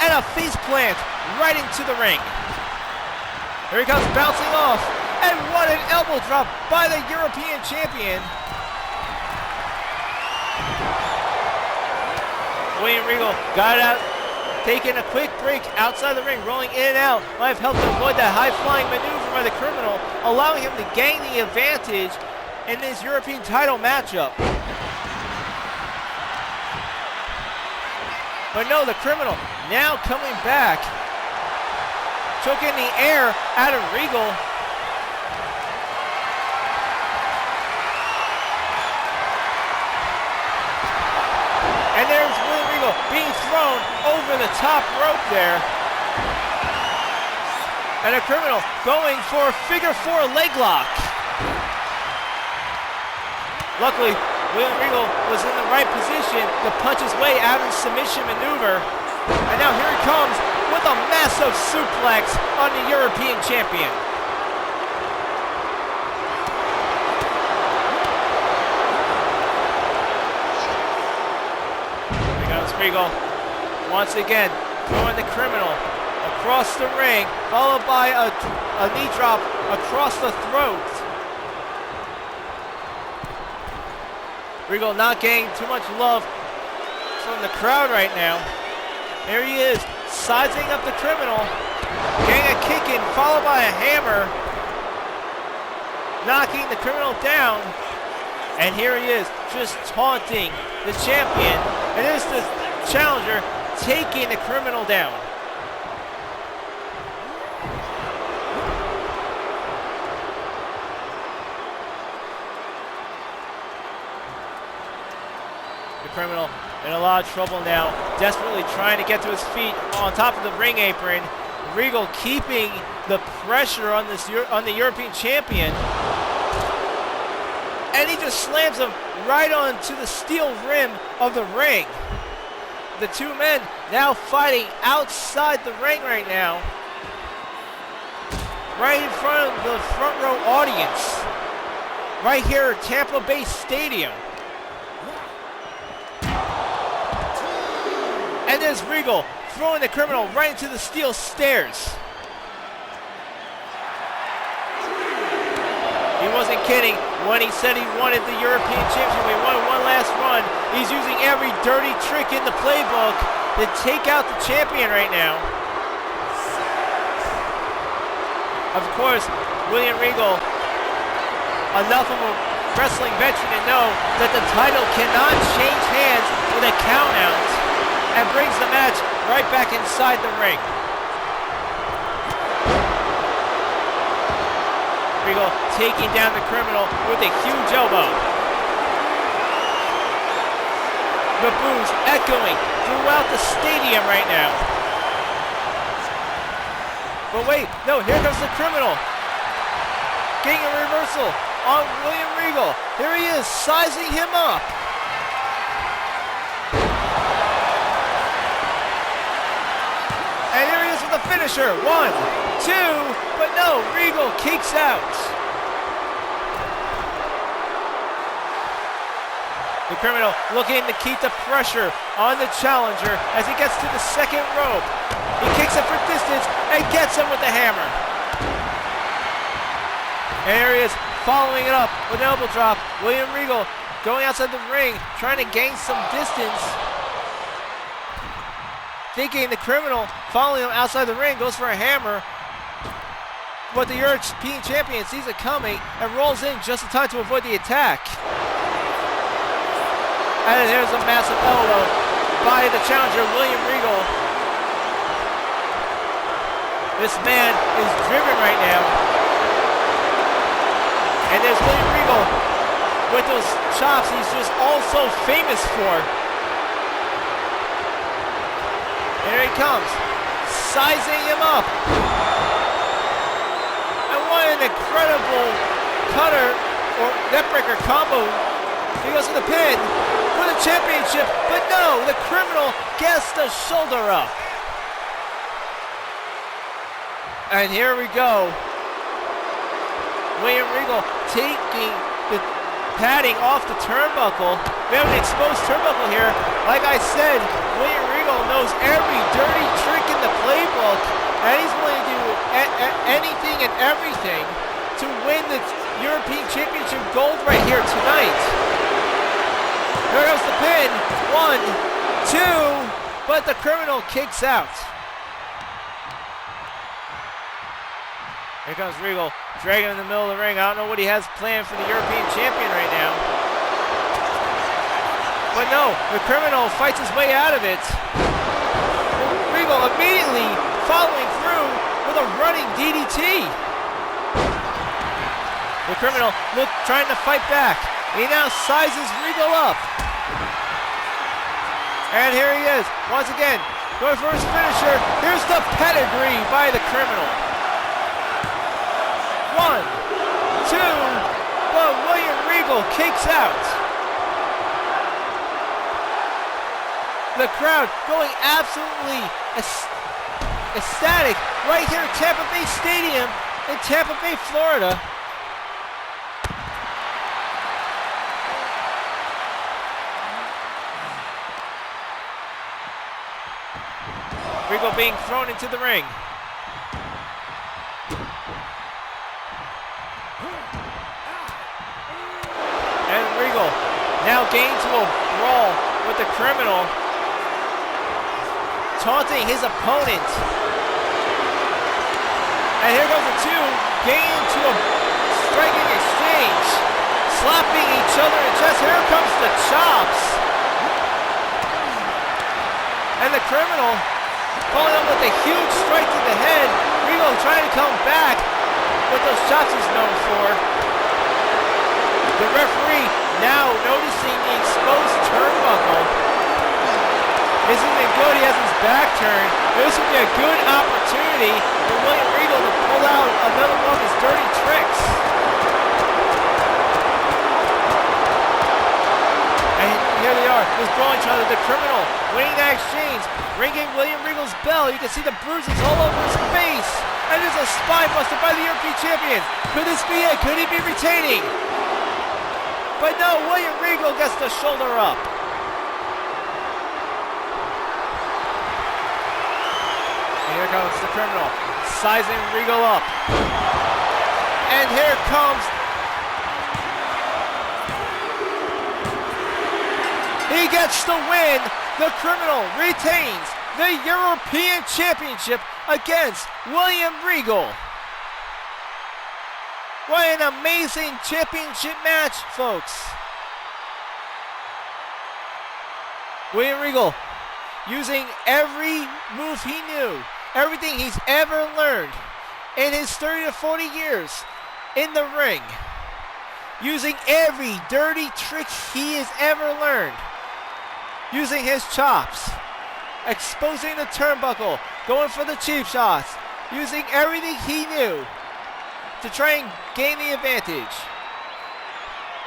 and a face plant right into the ring. Here he comes bouncing off, and what an elbow drop by the European champion. William Regal got out, taking a quick break outside the ring, rolling in and out. Might have helped avoid that high-flying maneuver by the criminal, allowing him to gain the advantage in this European title matchup. But no, the criminal now coming back, choking the air out of Regal. And there's William Regal being thrown over the top rope there. And the criminal going for a figure four leg lock. Luckily, William Regal was in the right position to punch his way out of the submission maneuver. And now here he comes with a massive suplex on the European champion. Here comes Regal once again, throwing the criminal across the ring, followed by a knee drop across the throat. Regal not getting too much love from the crowd right now. There he is, sizing up the criminal, getting a kick in, followed by a hammer, knocking the criminal down. And here he is, just taunting the champion. And there's the challenger taking the criminal down. Criminal in a lot of trouble now, desperately trying to get to his feet on top of the ring apron. Regal keeping the pressure on the European champion, and he just slams him right onto the steel rim of the ring. The two men now fighting outside the ring right now, right in front of the front row audience, right here at Tampa Bay Stadium. And there's Regal throwing the criminal right into the steel stairs. He wasn't kidding when he said he wanted the European Championship. He wanted one last run. He's using every dirty trick in the playbook to take out the champion right now. Of course, William Regal, enough of a wrestling veteran to know that the title cannot change hands with a count out, and brings the match right back inside the ring. Regal taking down the criminal with a huge elbow. The boos echoing throughout the stadium right now. But wait, no, here comes the criminal. Getting a reversal on William Regal. Here he is, sizing him up. And here he is with the finisher. 1, 2, but no, Regal kicks out. The Criminal looking to keep the pressure on the challenger as he gets to the second rope. He kicks it for distance and gets him with the hammer. And here he is following it up with an elbow drop. William Regal going outside the ring, trying to gain some distance. Thinking the Criminal following him outside the ring, goes for a hammer. But the European champion sees it coming and rolls in just in time to avoid the attack. And here's a massive elbow by the challenger, William Regal. This man is driven right now. And there's William Regal with those chops he's just also famous for. And here he comes, sizing him up. And what an incredible cutter or neckbreaker combo. He goes to the pin for the championship, but no, the Criminal gets the shoulder up. And here we go. William Regal taking the padding off the turnbuckle. We have an exposed turnbuckle here. Like I said, William Regal knows every dirty trick in the playbook, and he's willing to do anything and everything to win the European Championship gold right here tonight. There goes the pin. 1, 2, but the Criminal kicks out. Here comes Regal, dragging him in the middle of the ring. I don't know what he has planned for the European champion right now. But no, the Criminal fights his way out of it. Regal immediately following through with a running DDT. The Criminal trying to fight back. He now sizes Regal up. And here he is, once again, going for his finisher. Here's the pedigree by the Criminal. 1, 2, but William Regal kicks out. The crowd going absolutely ecstatic right here at Tampa Bay Stadium in Tampa Bay, Florida. Regal being thrown into the ring. And Regal now getting to a brawl with the Criminal, taunting his opponent. And here goes the two, getting into a striking exchange, slapping each other in the chest. Here comes the chops. And the Criminal following up with a huge strike to the head. Regal trying to come back with those chops he's known for. The referee now noticing the exposed turnbuckle. This isn't good, he has his back turned. This would be a good opportunity for William Regal to pull out another one of his dirty tricks. And here they are, just brawling each other. The Criminal winning that exchange, ringing William Regal's bell. You can see the bruises all over his face. And there's a spine buster by the European champion. Could this be it? Could he be retaining? But no, William Regal gets the shoulder up. And here comes the Criminal, sizing Regal up. And here comes. He gets the win. The Criminal retains the European Championship against William Regal. What an amazing championship match, folks. William Regal using every move he knew, everything he's ever learned in his 30 to 40 years in the ring, using every dirty trick he has ever learned, using his chops, exposing the turnbuckle, going for the cheap shots, using everything he knew to try and gain the advantage.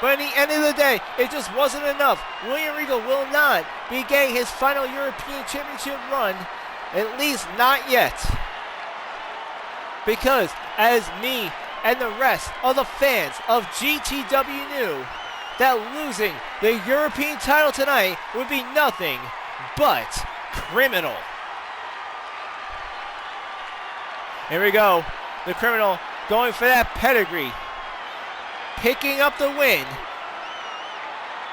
But at the end of the day, it just wasn't enough. William Regal will not be getting his final European Championship run, at least not yet. Because as me and the rest of the fans of GTW knew, that losing the European title tonight would be nothing but criminal. Here we go. The Criminal going for that pedigree. Picking up the win.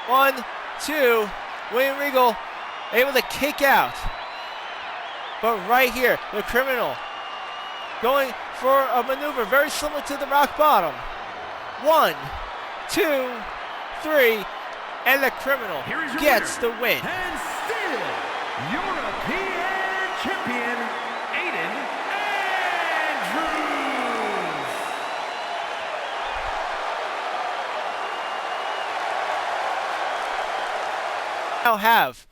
1, 2. William Regal able to kick out. But right here, the Criminal going for a maneuver very similar to the Rock Bottom. 1, 2, 3. And the Criminal gets the win. And still, European champion, Aiden Andrews. Now have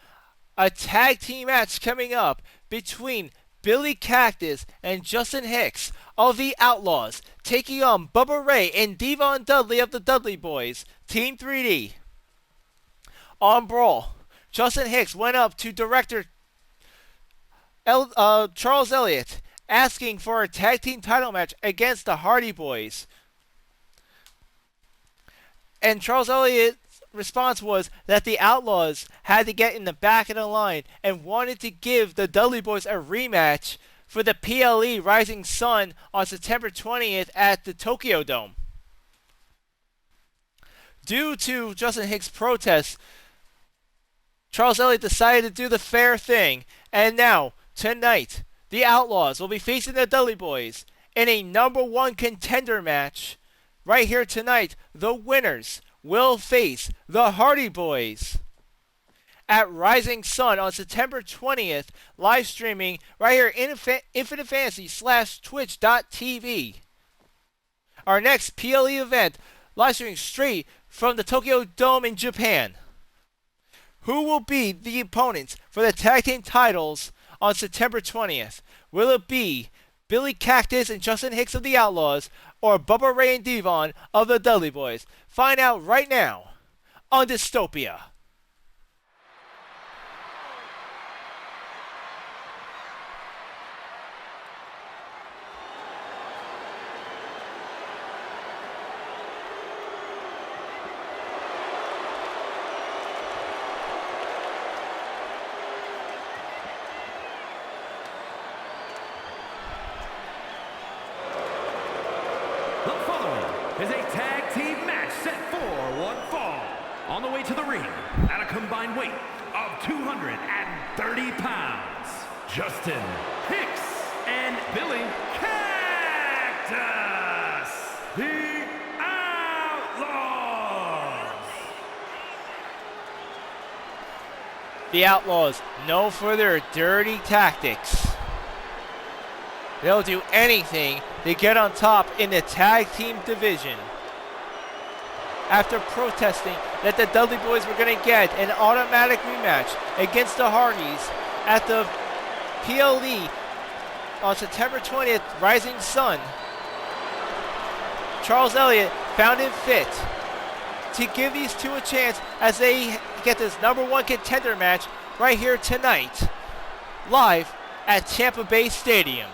a tag team match coming up between Billy Cactus and Justin Hicks of the Outlaws taking on Bubba Ray and Devon Dudley of the Dudley Boys, Team 3D. On Brawl, Justin Hicks went up to director Charles Elliott asking for a tag team title match against the Hardy Boys. And Charles Elliott's response was that the Outlaws had to get in the back of the line and wanted to give the Dudley Boys a rematch for the PLE Rising Sun on September 20th at the Tokyo Dome. Due to Justin Hicks' protests, Charles Elliott decided to do the fair thing, and now, tonight, the Outlaws will be facing the Dudley Boys in a #1 contender match. Right here tonight, the winners will face the Hardy Boys at Rising Sun on September 20th, live streaming right here in Infinite Fantasy /twitch.tv. Our next PLE event, live streaming straight from the Tokyo Dome in Japan. Who will be the opponents for the tag team titles on September 20th? Will it be Billy Cactus and Justin Hicks of the Outlaws, or Bubba Ray and Devon of the Dudley Boys? Find out right now on Dystopia. The following is a tag team match set for one fall. On the way to the ring, at a combined weight of 230 pounds, Justin Hicks and Billy Cactus, the Outlaws. The Outlaws, known for their dirty tactics. They'll do anything to get on top in the tag team division. After protesting that the Dudley Boys were going to get an automatic rematch against the Hardys at the PLE on September 20th, Rising Sun, Charles Elliott found it fit to give these two a chance as they get this #1 contender match right here tonight, live at Tampa Bay Stadium.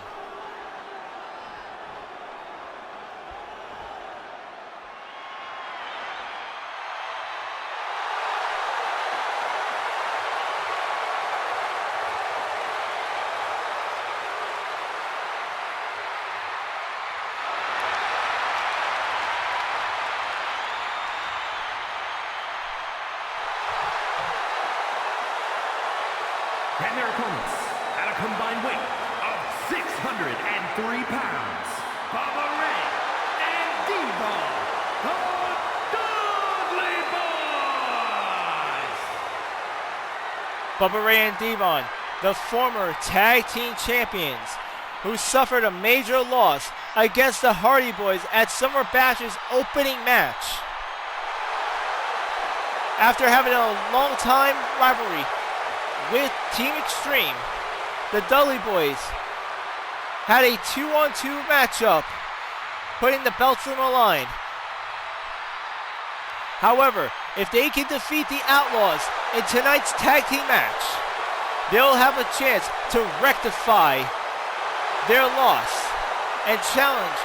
And their opponents, at a combined weight of 603 pounds, Bubba Ray and Devon, the Dudley Boys. Bubba Ray and Devon, the former tag team champions, who suffered a major loss against the Hardy Boys at Summer Bash's opening match. After having a long-time rivalry with Team Extreme, the Dudley Boys had a 2-on-2 matchup, putting the belts on the line. However, if they can defeat the Outlaws in tonight's tag team match, they'll have a chance to rectify their loss and challenge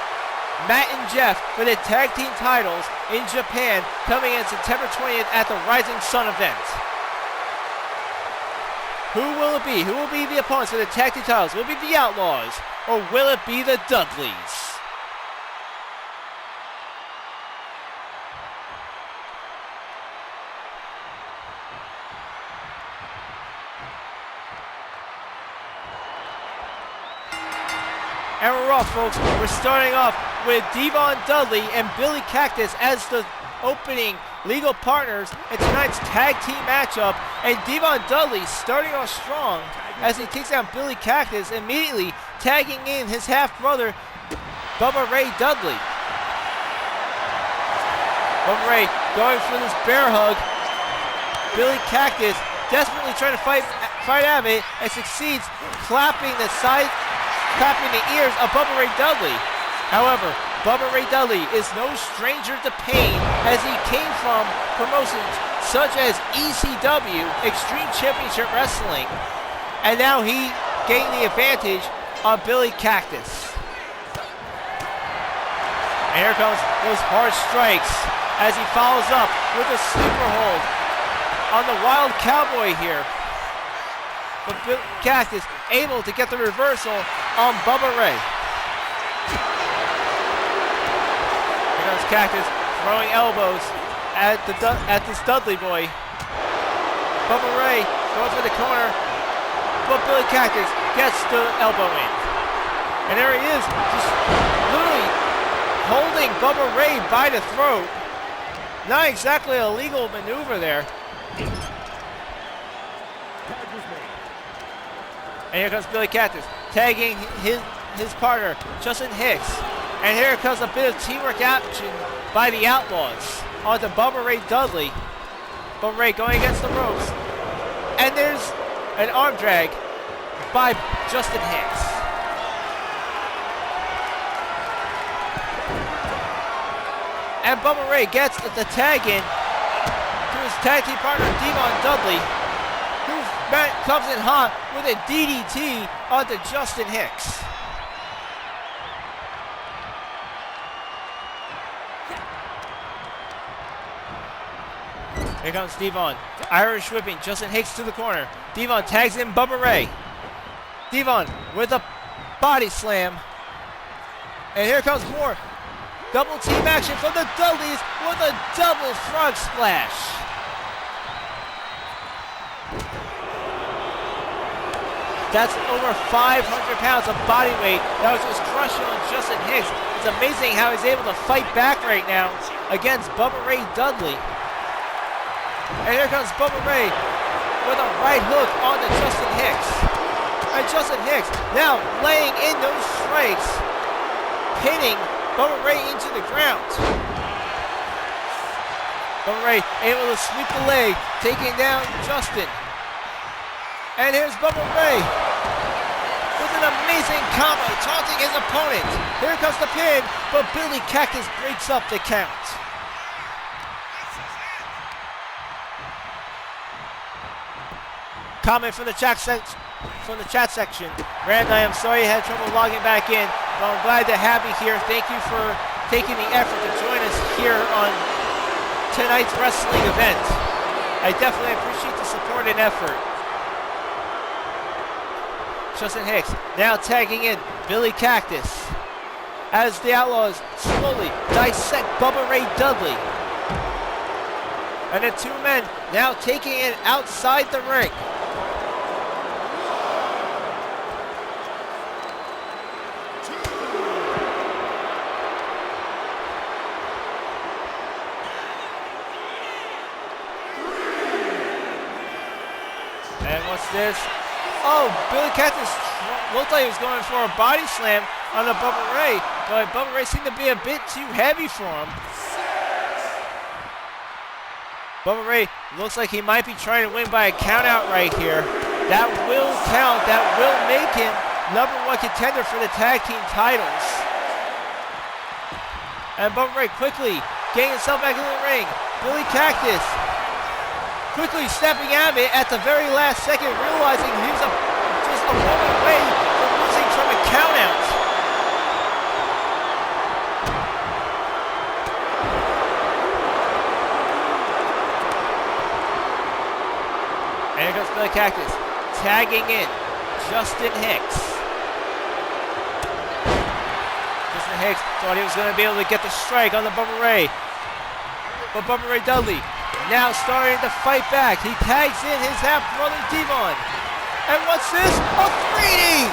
Matt and Jeff for the tag team titles in Japan, coming in September 20th at the Rising Sun event. Who will it be? Who will be the opponents for the tag team titles? Will it be the Outlaws or will it be the Dudleys? And we're off, folks. We're starting off with Devon Dudley and Billy Cactus as the opening legal partners in tonight's tag team matchup. And Devon Dudley starting off strong as he takes down Billy Cactus, immediately tagging in his half-brother, Bubba Ray Dudley. Bubba Ray going for this bear hug. Billy Cactus desperately trying to fight out of it and succeeds, clapping the ears of Bubba Ray Dudley. However, Bubba Ray Dudley is no stranger to pain, as he came from promotions such as ECW, Extreme Championship Wrestling, and now he gained the advantage of Billy Cactus. And here comes those hard strikes as he follows up with a sleeper hold on the Wild Cowboy here. But Billy Cactus able to get the reversal on Bubba Ray. Here comes Cactus throwing elbows at this Dudley boy. Bubba Ray goes for the corner, but Billy Cactus gets the elbow in. And there he is, just literally holding Bubba Ray by the throat. Not exactly a legal maneuver there. And here comes Billy Cactus, tagging his partner, Justin Hicks. And here comes a bit of teamwork action by the Outlaws onto Bubba Ray Dudley. Bubba Ray going against the ropes. And there's an arm drag by Justin Hicks. And Bubba Ray gets the tag in to his tag team partner, Devon Dudley, who comes in hot with a DDT onto Justin Hicks. Here comes Devon, Irish whipping Justin Hicks to the corner. Devon tags in Bubba Ray. Devon with a body slam. And here comes more double team action from the Dudleys with a double frog splash. That's over 500 pounds of body weight that was just crushing on Justin Hicks. It's amazing how he's able to fight back right now against Bubba Ray Dudley. And here comes Bubba Ray with a right hook onto Justin Hicks. And Justin Hicks now laying in those strikes, hitting Bubba Ray into the ground. Bubba Ray able to sweep the leg, taking down Justin. And here's Bubba Ray with an amazing combo, taunting his opponent. Here comes the pin, but Billy Cactus breaks up the count. Comment from the chat section. Rand, I am sorry you had trouble logging back in, but I'm glad to have you here. Thank you for taking the effort to join us here on tonight's wrestling event. I definitely appreciate the support and effort. Justin Hicks now tagging in Billy Cactus as the Outlaws slowly dissect Bubba Ray Dudley. And the two men now taking it outside the ring. And what's this? Oh, Billy Cactus looked like he was going for a body slam on the Bubba Ray, but Bubba Ray seemed to be a bit too heavy for him. Bubba Ray looks like he might be trying to win by a count out right here. That will count. That will make him #1 contender for the tag team titles. And Bubba Ray quickly getting himself back in the ring. Billy Cactus quickly stepping out of it at the very last second, realizing he was just a moment away from losing from a count out. Cactus tagging in Justin Hicks. Justin Hicks thought he was going to be able to get the strike on the Bubba Ray. But Bubba Ray Dudley now starting to fight back. He tags in his half-brother Devon. And what's this? A 3D!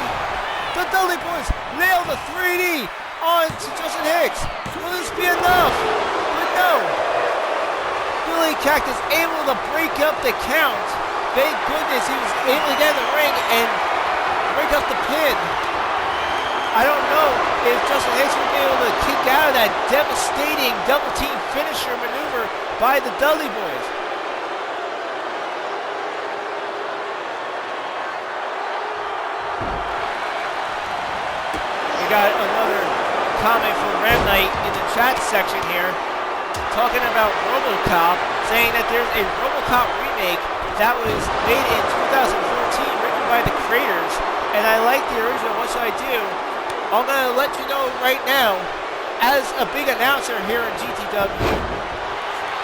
The Dudley boys nail the 3D on to Justin Hicks. Will this be enough? But no. Billy Cactus able to break up the count. Thank goodness he was able to get in the ring and break up the pin. I don't know if Justin Hicks would be able to kick out of that devastating double team finisher maneuver by the Dudley boys. We got another comment from Ram Knight in the chat section here, talking about RoboCop, saying that there's a RoboCop remake that was made in 2014, written by the creators, and I like the original. What should I do? I'm going to let you know right now, as a big announcer here in GTW,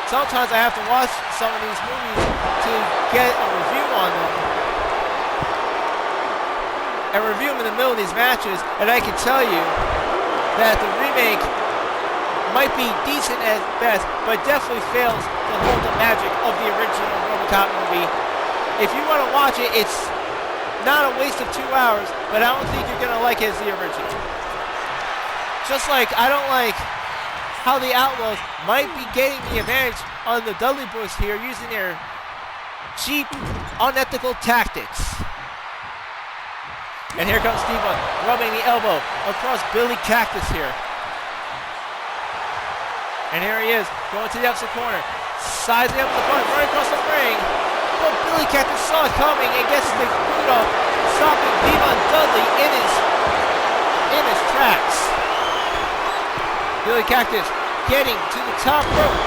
sometimes I have to watch some of these movies to get a review on them, and review them in the middle of these matches, and I can tell you that the remake might be decent at best, but definitely fails to hold the magic of the original RoboCop movie. If you want to watch it, it's not a waste of 2 hours, but I don't think you're going to like it as the original. Just like I don't like how the Outlaws might be getting the advantage on the Dudley boys here using their cheap, unethical tactics. And here comes Devon rubbing the elbow across Billy Cactus here. And here he is, going to the opposite corner, sizing up the front, running across the ring. But Billy Cactus saw it coming and gets the boot off, stopping Devon Dudley in his tracks. Billy Cactus getting to the top rope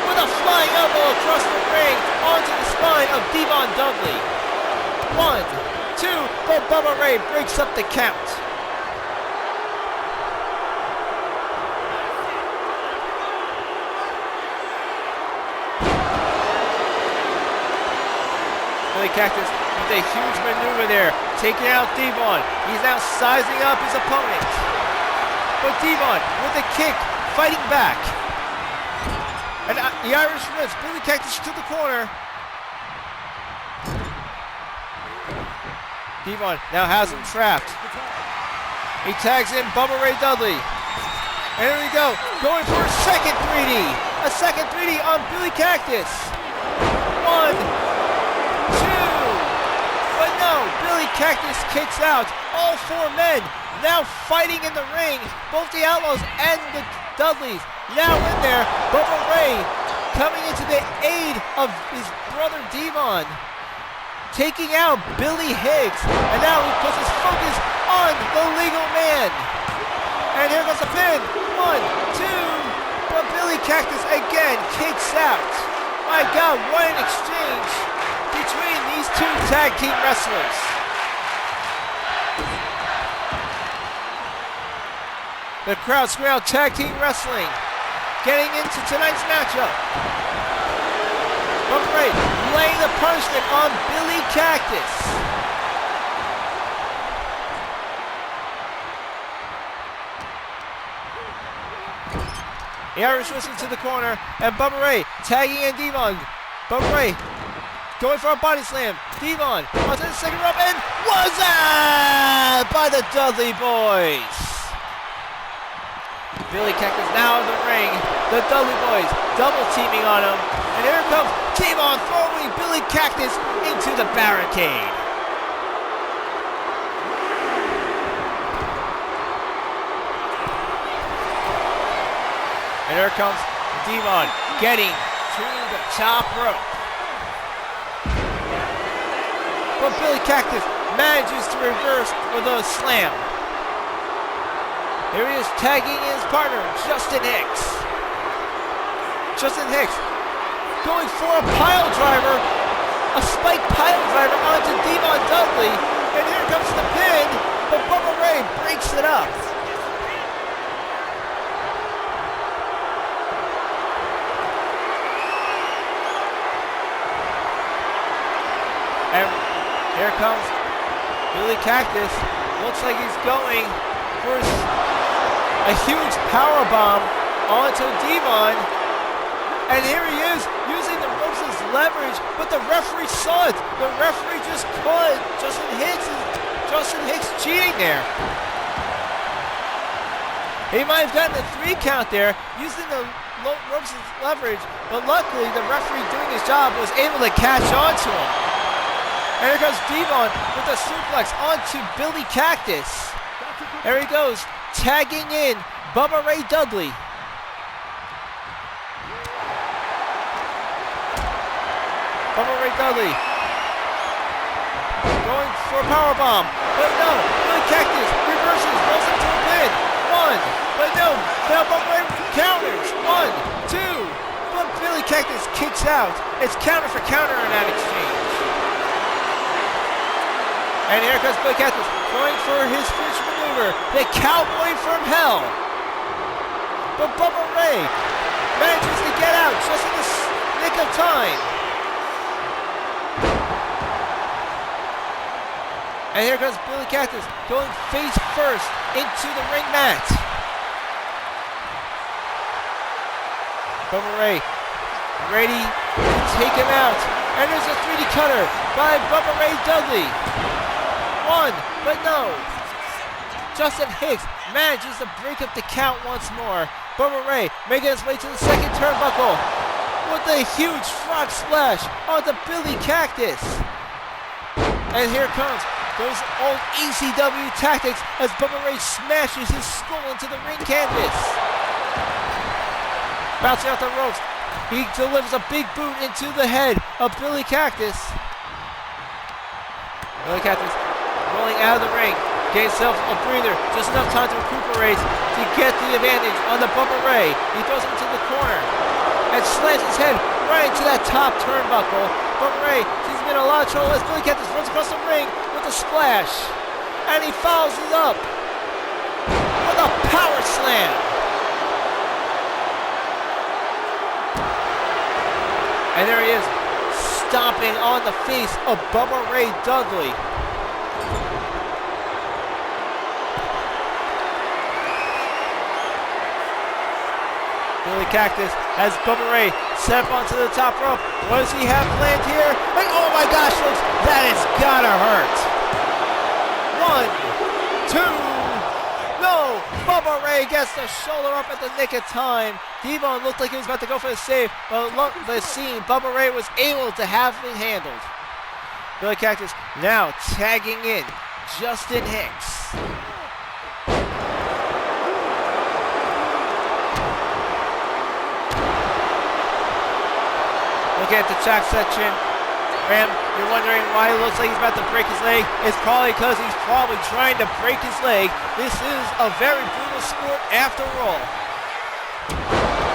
with a flying elbow across the ring onto the spine of Devon Dudley. 1, 2, but Bubba Ray breaks up the count. Billy Cactus with a huge maneuver there, taking out Devon. He's now sizing up his opponent. But Devon with a kick, fighting back. And the Irish Whips, Billy Cactus to the corner. Devon now has him trapped. He tags in Bubba Ray Dudley. And here we go, going for a second 3D. A second 3D on Billy Cactus. 1, 2. But no, Billy Cactus kicks out. All 4 men now fighting in the ring. Both the Outlaws and the Dudleys now in there. Bubba Ray coming into the aid of his brother Devon, taking out Billy Hicks. And now he puts his focus on the legal man. And here goes the pin. 1, 2. But Billy Cactus again kicks out. My God, what an exchange between these 2 tag team wrestlers. The crowd scream out tag team wrestling. Getting into tonight's matchup. Bubba Ray laying the punishment on Billy Cactus. The Irish Whistling to the corner, and Bubba Ray tagging in Devon. Bubba Ray going for a body slam. Devon onto the second rope, and was that by the Dudley boys. Billy Cactus now in the ring. The Dudley boys double teaming on him. And here comes Devon throwing Billy Cactus into the barricade. And here comes Devon getting to the top rope. But Billy Cactus manages to reverse with a slam. Here he is tagging his partner, Justin Hicks. Justin Hicks going for a pile driver, a spike pile driver onto Devon Dudley. And here comes the pin, but Bubba Ray breaks it up. And here comes Billy Cactus. Looks like he's going for a huge power bomb onto Devon. And here he is using the ropes as leverage, but the referee saw it. The referee just caught Justin Hicks cheating there. He might have gotten a 3 count there using the ropes as leverage, but luckily the referee doing his job was able to catch on to him. And here comes Devon with a suplex onto Billy Cactus. There he goes, tagging in Bubba Ray Dudley. Bubba Ray Dudley going for a powerbomb, but no, Billy Cactus reverses, rolls into a pin. 1, but no, now Bubba Ray counters. 1, 2, but Billy Cactus kicks out. It's counter for counter in that exchange. And here comes Billy Cactus going for his finisher maneuver, the Cowboy from Hell. But Bubba Ray manages to get out just in the nick of time. And here comes Billy Cactus going face first into the ring mat. Bubba Ray ready to take him out. And there's a 3D cutter by Bubba Ray Dudley. 1, but no. Justin Hicks manages to break up the count once more. Bubba Ray making his way to the second turnbuckle with a huge frog splash onto Billy Cactus. And here comes those old ECW tactics as Bubba Ray smashes his skull into the ring canvas. Bouncing out the ropes, he delivers a big boot into the head of Billy Cactus. Billy Cactus rolling out of the ring, gave himself a breather, just enough time to recuperate to get the advantage on the Bubba Ray. He throws him to the corner and slams his head right into that top turnbuckle. Bubba Ray seems to be in a lot of trouble as Billy Cactus runs across the ring with a splash. And he follows it up with a power slam. And there he is, stomping on the face of Bubba Ray Dudley. Billy Cactus has Bubba Ray set up onto the top rope. What does he have planned here? And oh my gosh, folks, that has gotta hurt. 1, 2, no! Bubba Ray gets the shoulder up at the nick of time. Devon looked like he was about to go for the save, but look, the scene, Bubba Ray was able to have it handled. Billy Cactus now tagging in Justin Hicks. Looking at the chat section, Ram, you're wondering why it looks like he's about to break his leg. It's probably because he's probably trying to break his leg. This is a very brutal sport after all.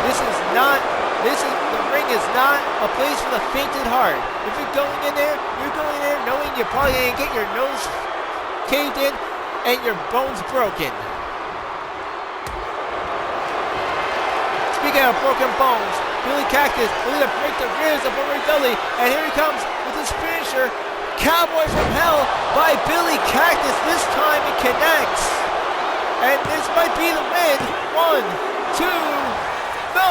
The ring is not a place for the fainted heart. If you're going in there knowing you're probably going to get your nose caved in and your bones broken. Speaking of broken bones, Billy Cactus will either break the ribs of Bubba Ray Dudley, and here he comes with his finisher, Cowboy from Hell by Billy Cactus. This time it connects. And this might be the win. 1, 2, no!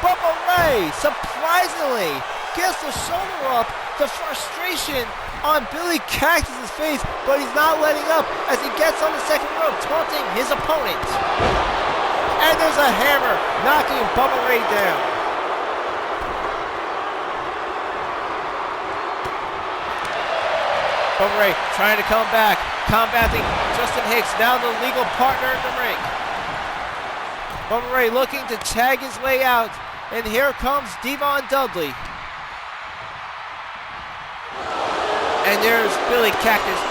Bubba Ray, surprisingly, gets the shoulder up. The frustration on Billy Cactus's face, but he's not letting up as he gets on the second rope, taunting his opponent. And there's a hammer knocking Bubba Ray down. Bubba Ray trying to come back, combating Justin Hicks, now the legal partner in the ring. Bubba Ray looking to tag his way out, and here comes Devon Dudley. And there's Billy Cactus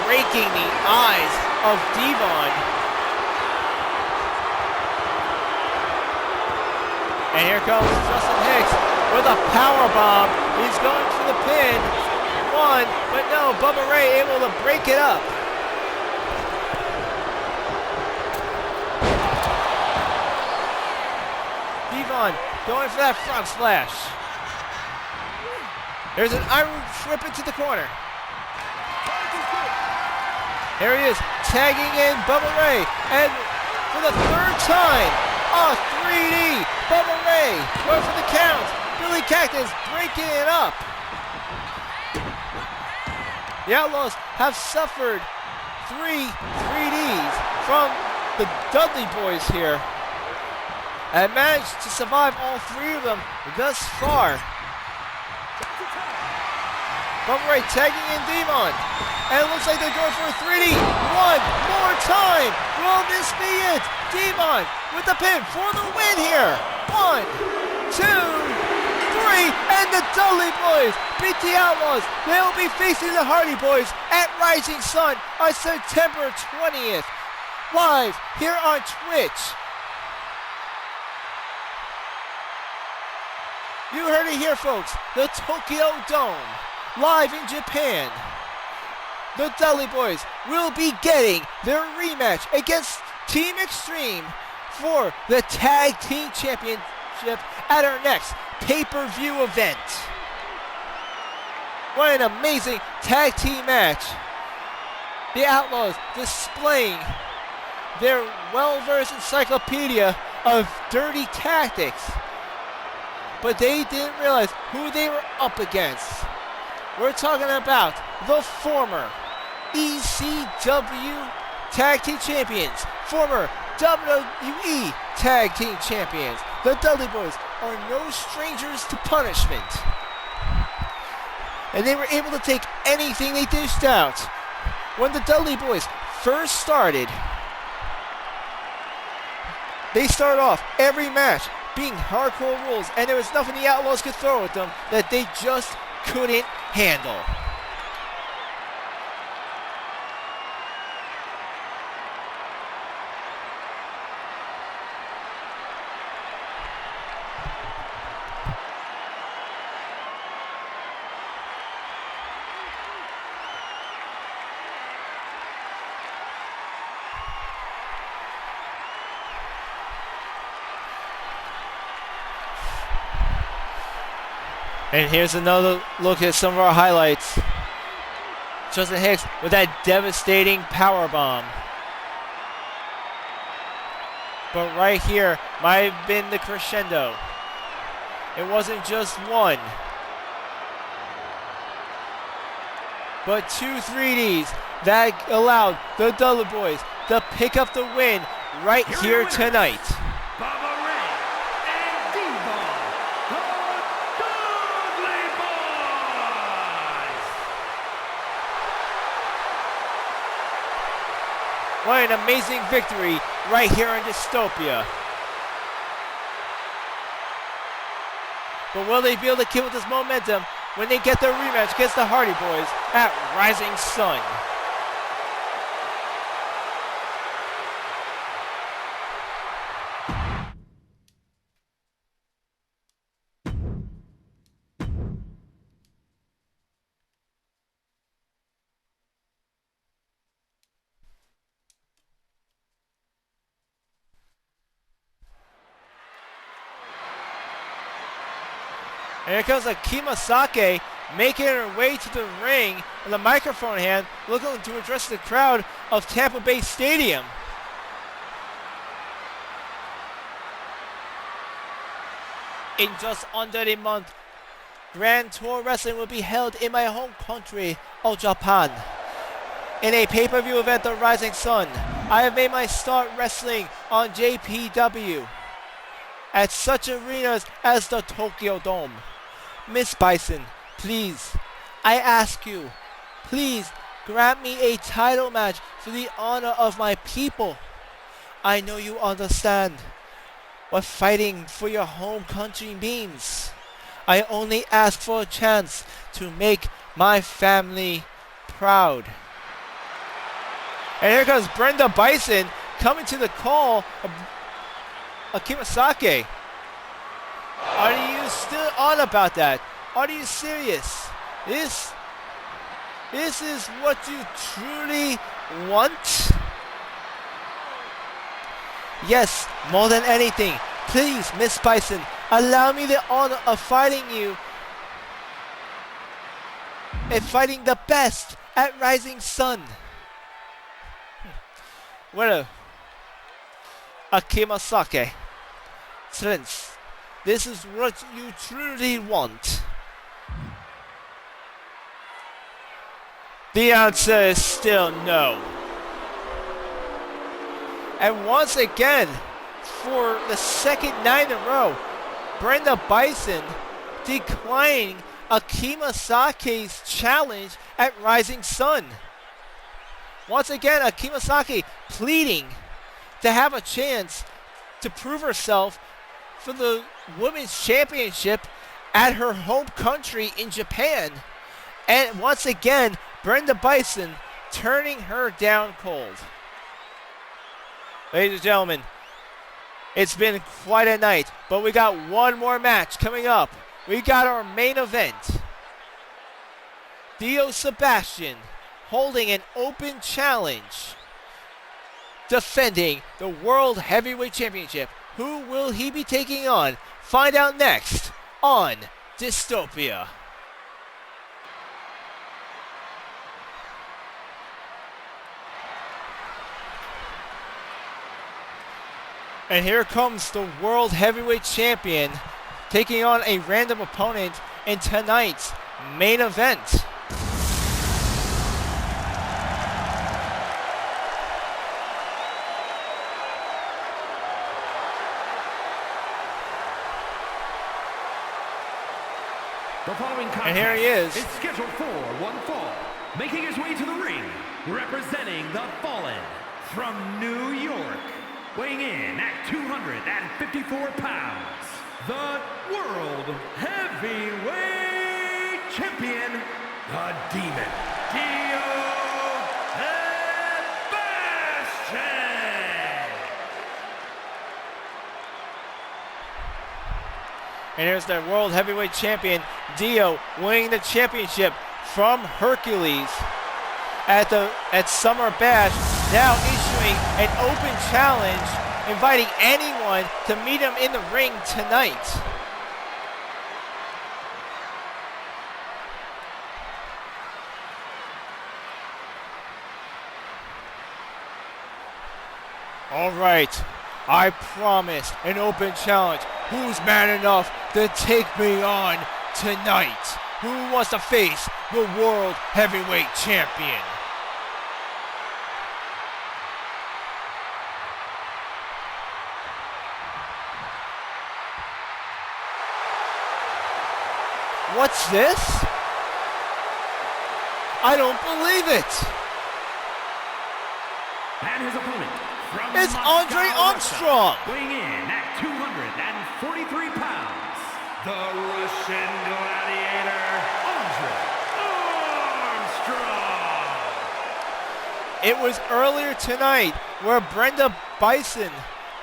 raking the eyes of Devon. And here comes Justin Hicks with a power bomb. He's going for the pin. 1, but no, Bubba Ray able to break it up. Devon going for that frog splash. There's an Irish whip into the corner. Here he is, tagging in Bubba Ray, and for the third time, a 3D, Bubba Ray, going for the count. Billy Cactus breaking it up. The Outlaws have suffered 3ds from the Dudley Boys here, and managed to survive all 3 of them thus far. Bubba Ray tagging in Demon. And it looks like they're going for a 3D. One more time. Will this be it? Demon with the pin for the win here. 1, 2, 3. And the Dudley Boys beat the Outlaws. They will be facing the Hardy Boys at Rising Sun on September 20th. Live here on Twitch. You heard it here, folks. The Tokyo Dome. Live in Japan. The Dudley Boys will be getting their rematch against Team Extreme for the Tag Team Championship at our next pay-per-view event. What an amazing tag team match. The Outlaws displaying their well-versed encyclopedia of dirty tactics, but they didn't realize who they were up against. We're talking about the former ECW Tag Team Champions, former WWE Tag Team Champions. The Dudley Boys are no strangers to punishment, and they were able to take anything they dished out. When the Dudley Boys first started, they started off every match being hardcore rules, and there was nothing the Outlaws could throw at them that they just couldn't handle. And here's another look at some of our highlights. Justin Hicks with that devastating powerbomb. But right here might have been the crescendo. It wasn't just one, but 2 3Ds that allowed the Dudley Boys to pick up the win right here tonight. What an amazing victory right here in Dystopia. But will they be able to keep with this momentum when they get their rematch against the Hardy Boys at Rising Sun? And here comes Akima Sake making her way to the ring with a microphone in hand, looking to address the crowd of Tampa Bay Stadium. In just under a month, Grand Tour Wrestling will be held in my home country of Japan. In a pay-per-view event, The Rising Sun, I have made my start wrestling on JPW at such arenas as the Tokyo Dome. Miss Bison, please, I ask you, please grant me a title match for the honor of my people. I know you understand what fighting for your home country means. I only ask for a chance to make my family proud. And here comes Brenda Bison coming to the call of Akima Sake. Are you still on about that? Are you serious? This is what you truly want? Yes, more than anything. Please, Miss Bison, allow me the honor of fighting you and fighting the best at Rising Sun. winner, Akima Sake. Since this is what you truly want. The answer is still no. And once again, for the second night in a row, Brenda Bison declining Akima Sake's challenge at Rising Sun. Once again, Akima Sake pleading to have a chance to prove herself for the Women's Championship at her home country in Japan. And once again, Brenda Bison turning her down cold. Ladies and gentlemen, it's been quite a night, but we got one more match coming up. We got our main event. Dio Sebation holding an open challenge, defending the World Heavyweight Championship. Who will he be taking on? Find out next on Dystopia. And here comes the World Heavyweight Champion taking on a random opponent in tonight's main event. The following contest and here he is scheduled for one fall, making his way to the ring, representing the Fallen from New York, weighing in at 254 pounds, the World Heavyweight Champion, the Demon, Dio Sebation. And here's the World Heavyweight Champion, Dio, winning the championship from Hercules at Summer Bash, now issuing an open challenge, inviting anyone to meet him in the ring tonight. All right, I promise an open challenge. Who's man enough to take me on tonight? Who wants to face the World Heavyweight Champion? What's this? I don't believe it. And his opponent from It's Moscow, Andre Armstrong. weighing in at 243 pounds, the Russian gladiator, Andre Armstrong. It was earlier tonight where Brenda Bison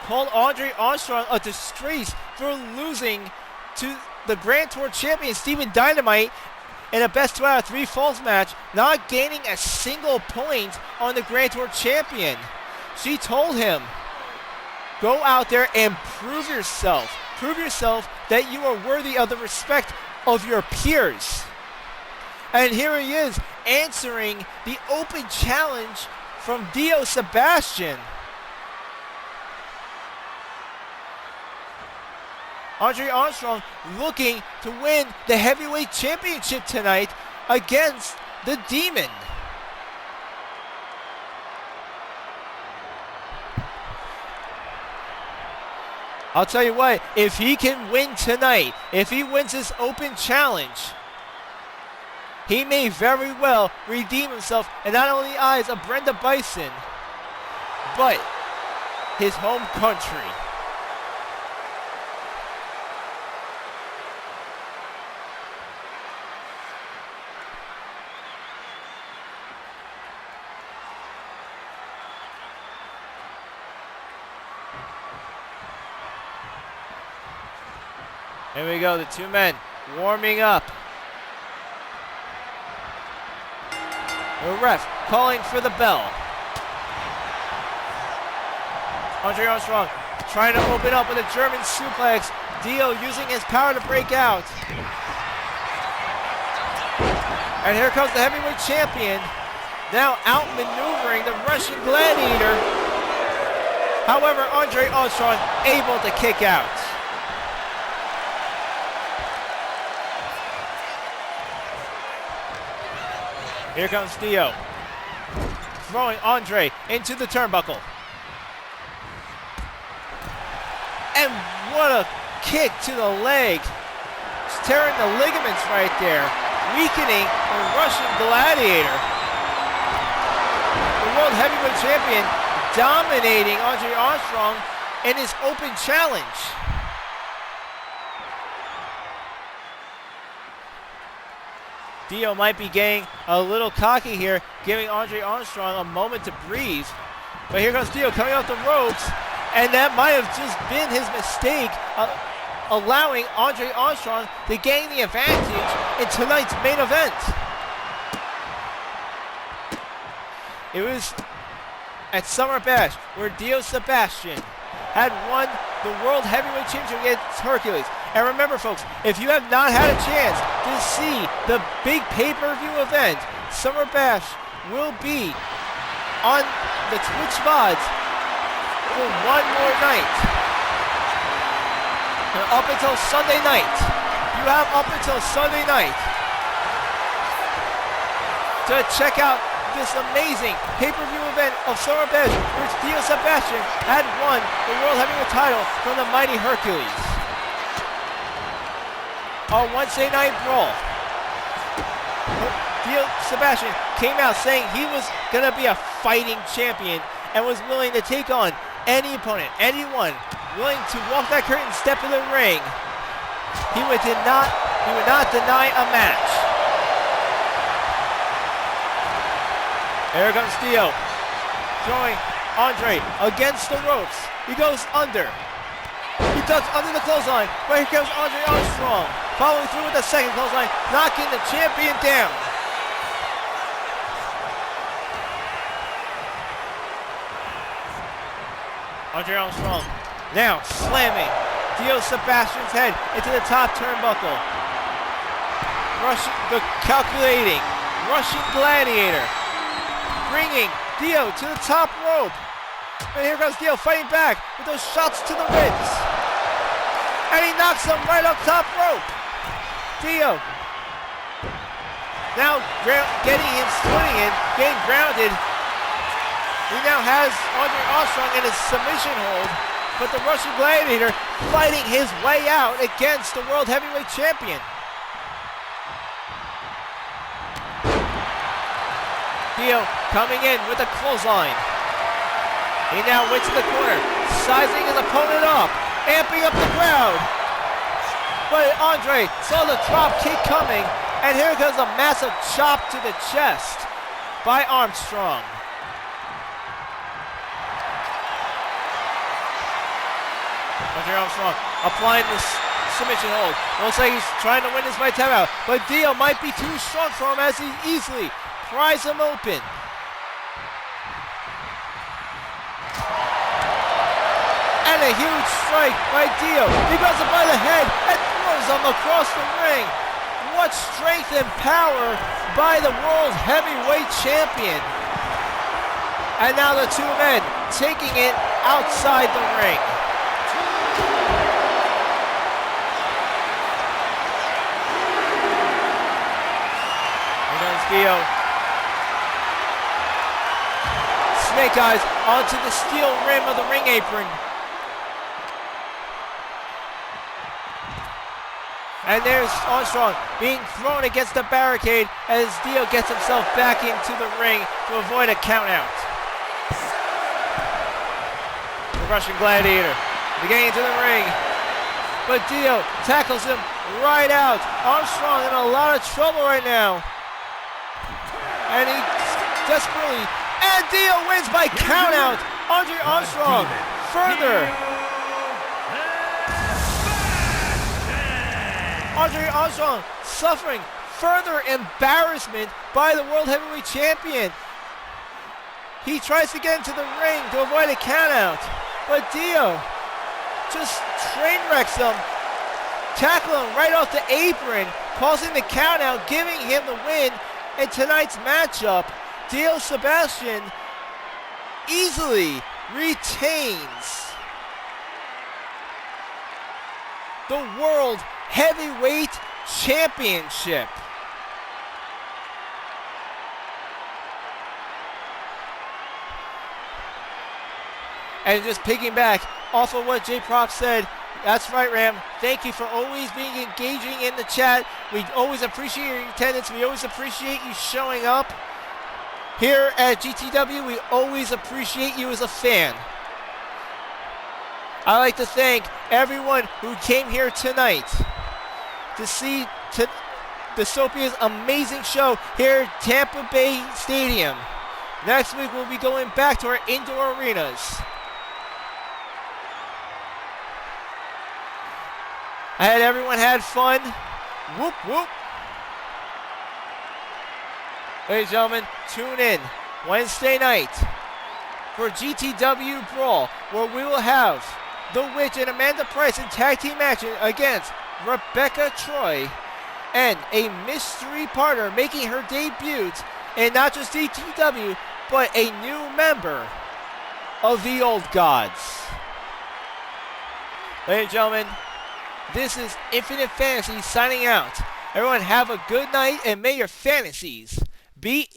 called Andre Armstrong a disgrace for losing to the Grand Tour champion Stephen Dynamite in a best 2 out of 3 falls match, not gaining a single point on the Grand Tour champion. She told him, go out there and prove yourself. Prove yourself that you are worthy of the respect of your peers. And here he is answering the open challenge from Dio Sebation. Andre Armstrong looking to win the heavyweight championship tonight against the Demon. I'll tell you what, if he can win tonight, if he wins this open challenge, he may very well redeem himself in not only the eyes of Brenda Bison, but his home country. Here we go, the two men warming up. The ref calling for the bell. Andre Armstrong trying to open up with a German suplex. Dio using his power to break out. And here comes the heavyweight champion, now outmaneuvering the Russian gladiator. However, Andre Armstrong able to kick out. Here comes Dio. Throwing Andre into the turnbuckle. And what a kick to the leg. It's tearing the ligaments right there. Weakening the Russian Gladiator. The World Heavyweight Champion dominating Andre Armstrong in his open challenge. Dio might be getting a little cocky here, giving Andre Armstrong a moment to breathe. But here comes Dio coming off the ropes, and that might have just been his mistake, allowing Andre Armstrong to gain the advantage in tonight's main event. It was at Summer Bash where Dio Sebation had won the World Heavyweight Championship against Hercules. And remember, folks, if you have not had a chance to see the big pay-per-view event, Summer Bash will be on the Twitch VODs for one more night. And up until Sunday night. You have up until Sunday night to check out this amazing pay-per-view event of Summer Bash, which Dio Sebation had won the World Heavyweight title from the mighty Hercules. On Wednesday Night Brawl, Dio Sebation came out saying he was going to be a fighting champion and was willing to take on any opponent, anyone willing to walk that curtain, step in the ring. He would not deny a match. Here comes Dio, throwing Andre against the ropes. He goes under. He ducks under the clothesline, but here comes Andre Armstrong, following through with the second clothesline, knocking the champion down. Andre Armstrong now slamming Dio Sebastian's head into the top turnbuckle. The calculating Russian Gladiator, bringing Dio to the top rope. And here comes Dio fighting back with those shots to the ribs. And he knocks him right up top rope. Dio now getting his footing in, getting grounded. He now has Andre Armstrong in his submission hold, but the Russian Gladiator fighting his way out against the World Heavyweight Champion. Dio coming in with a clothesline. He now went to the corner, sizing his opponent up, amping up the crowd. But Andre saw the drop kick coming, and here comes a massive chop to the chest by Armstrong. Andre Armstrong applying this submission hold. Looks like he's trying to win this by tap out, but Dio might be too strong for him as he easily pries him open. And a huge strike by Dio. He grabs him by the head and throws him across the ring. What strength and power by the World Heavyweight Champion. And now the two men taking it outside the ring. Here comes Dio. Snake eyes onto the steel rim of the ring apron. And there's Armstrong being thrown against the barricade as Dio gets himself back into the ring to avoid a countout. The Russian Gladiator getting into the ring, but Dio tackles him right out. Armstrong in a lot of trouble right now. And he desperately, and Dio wins by countout. Andre Armstrong further. Andre Armstrong suffering further embarrassment by the World Heavyweight Champion. He tries to get into the ring to avoid a countout, but Dio just train wrecks him, tackling him right off the apron, causing the countout, giving him the win in tonight's matchup. Dio Sebation easily retains the World Heavyweight Championship. And just piggyback off of what J Prop said, that's right, Ram. Thank you for always being engaging in the chat. We always appreciate your attendance. We always appreciate you showing up. Here at GTW, we always appreciate you as a fan. I'd like to thank everyone who came here tonight to see DYSTOPIA's amazing show here at Tampa Bay Stadium. Next week, we'll be going back to our indoor arenas. I had everyone had fun. Whoop, whoop. Ladies and gentlemen, tune in Wednesday night for GTW Brawl, where we will have The Witch and Amanda Price in tag team action against Rebecca Troy and a mystery partner making her debut in not just GTW, but a new member of the Old Gods. Ladies and gentlemen, this is Infinite Fantasy signing out. Everyone have a good night and may your fantasies be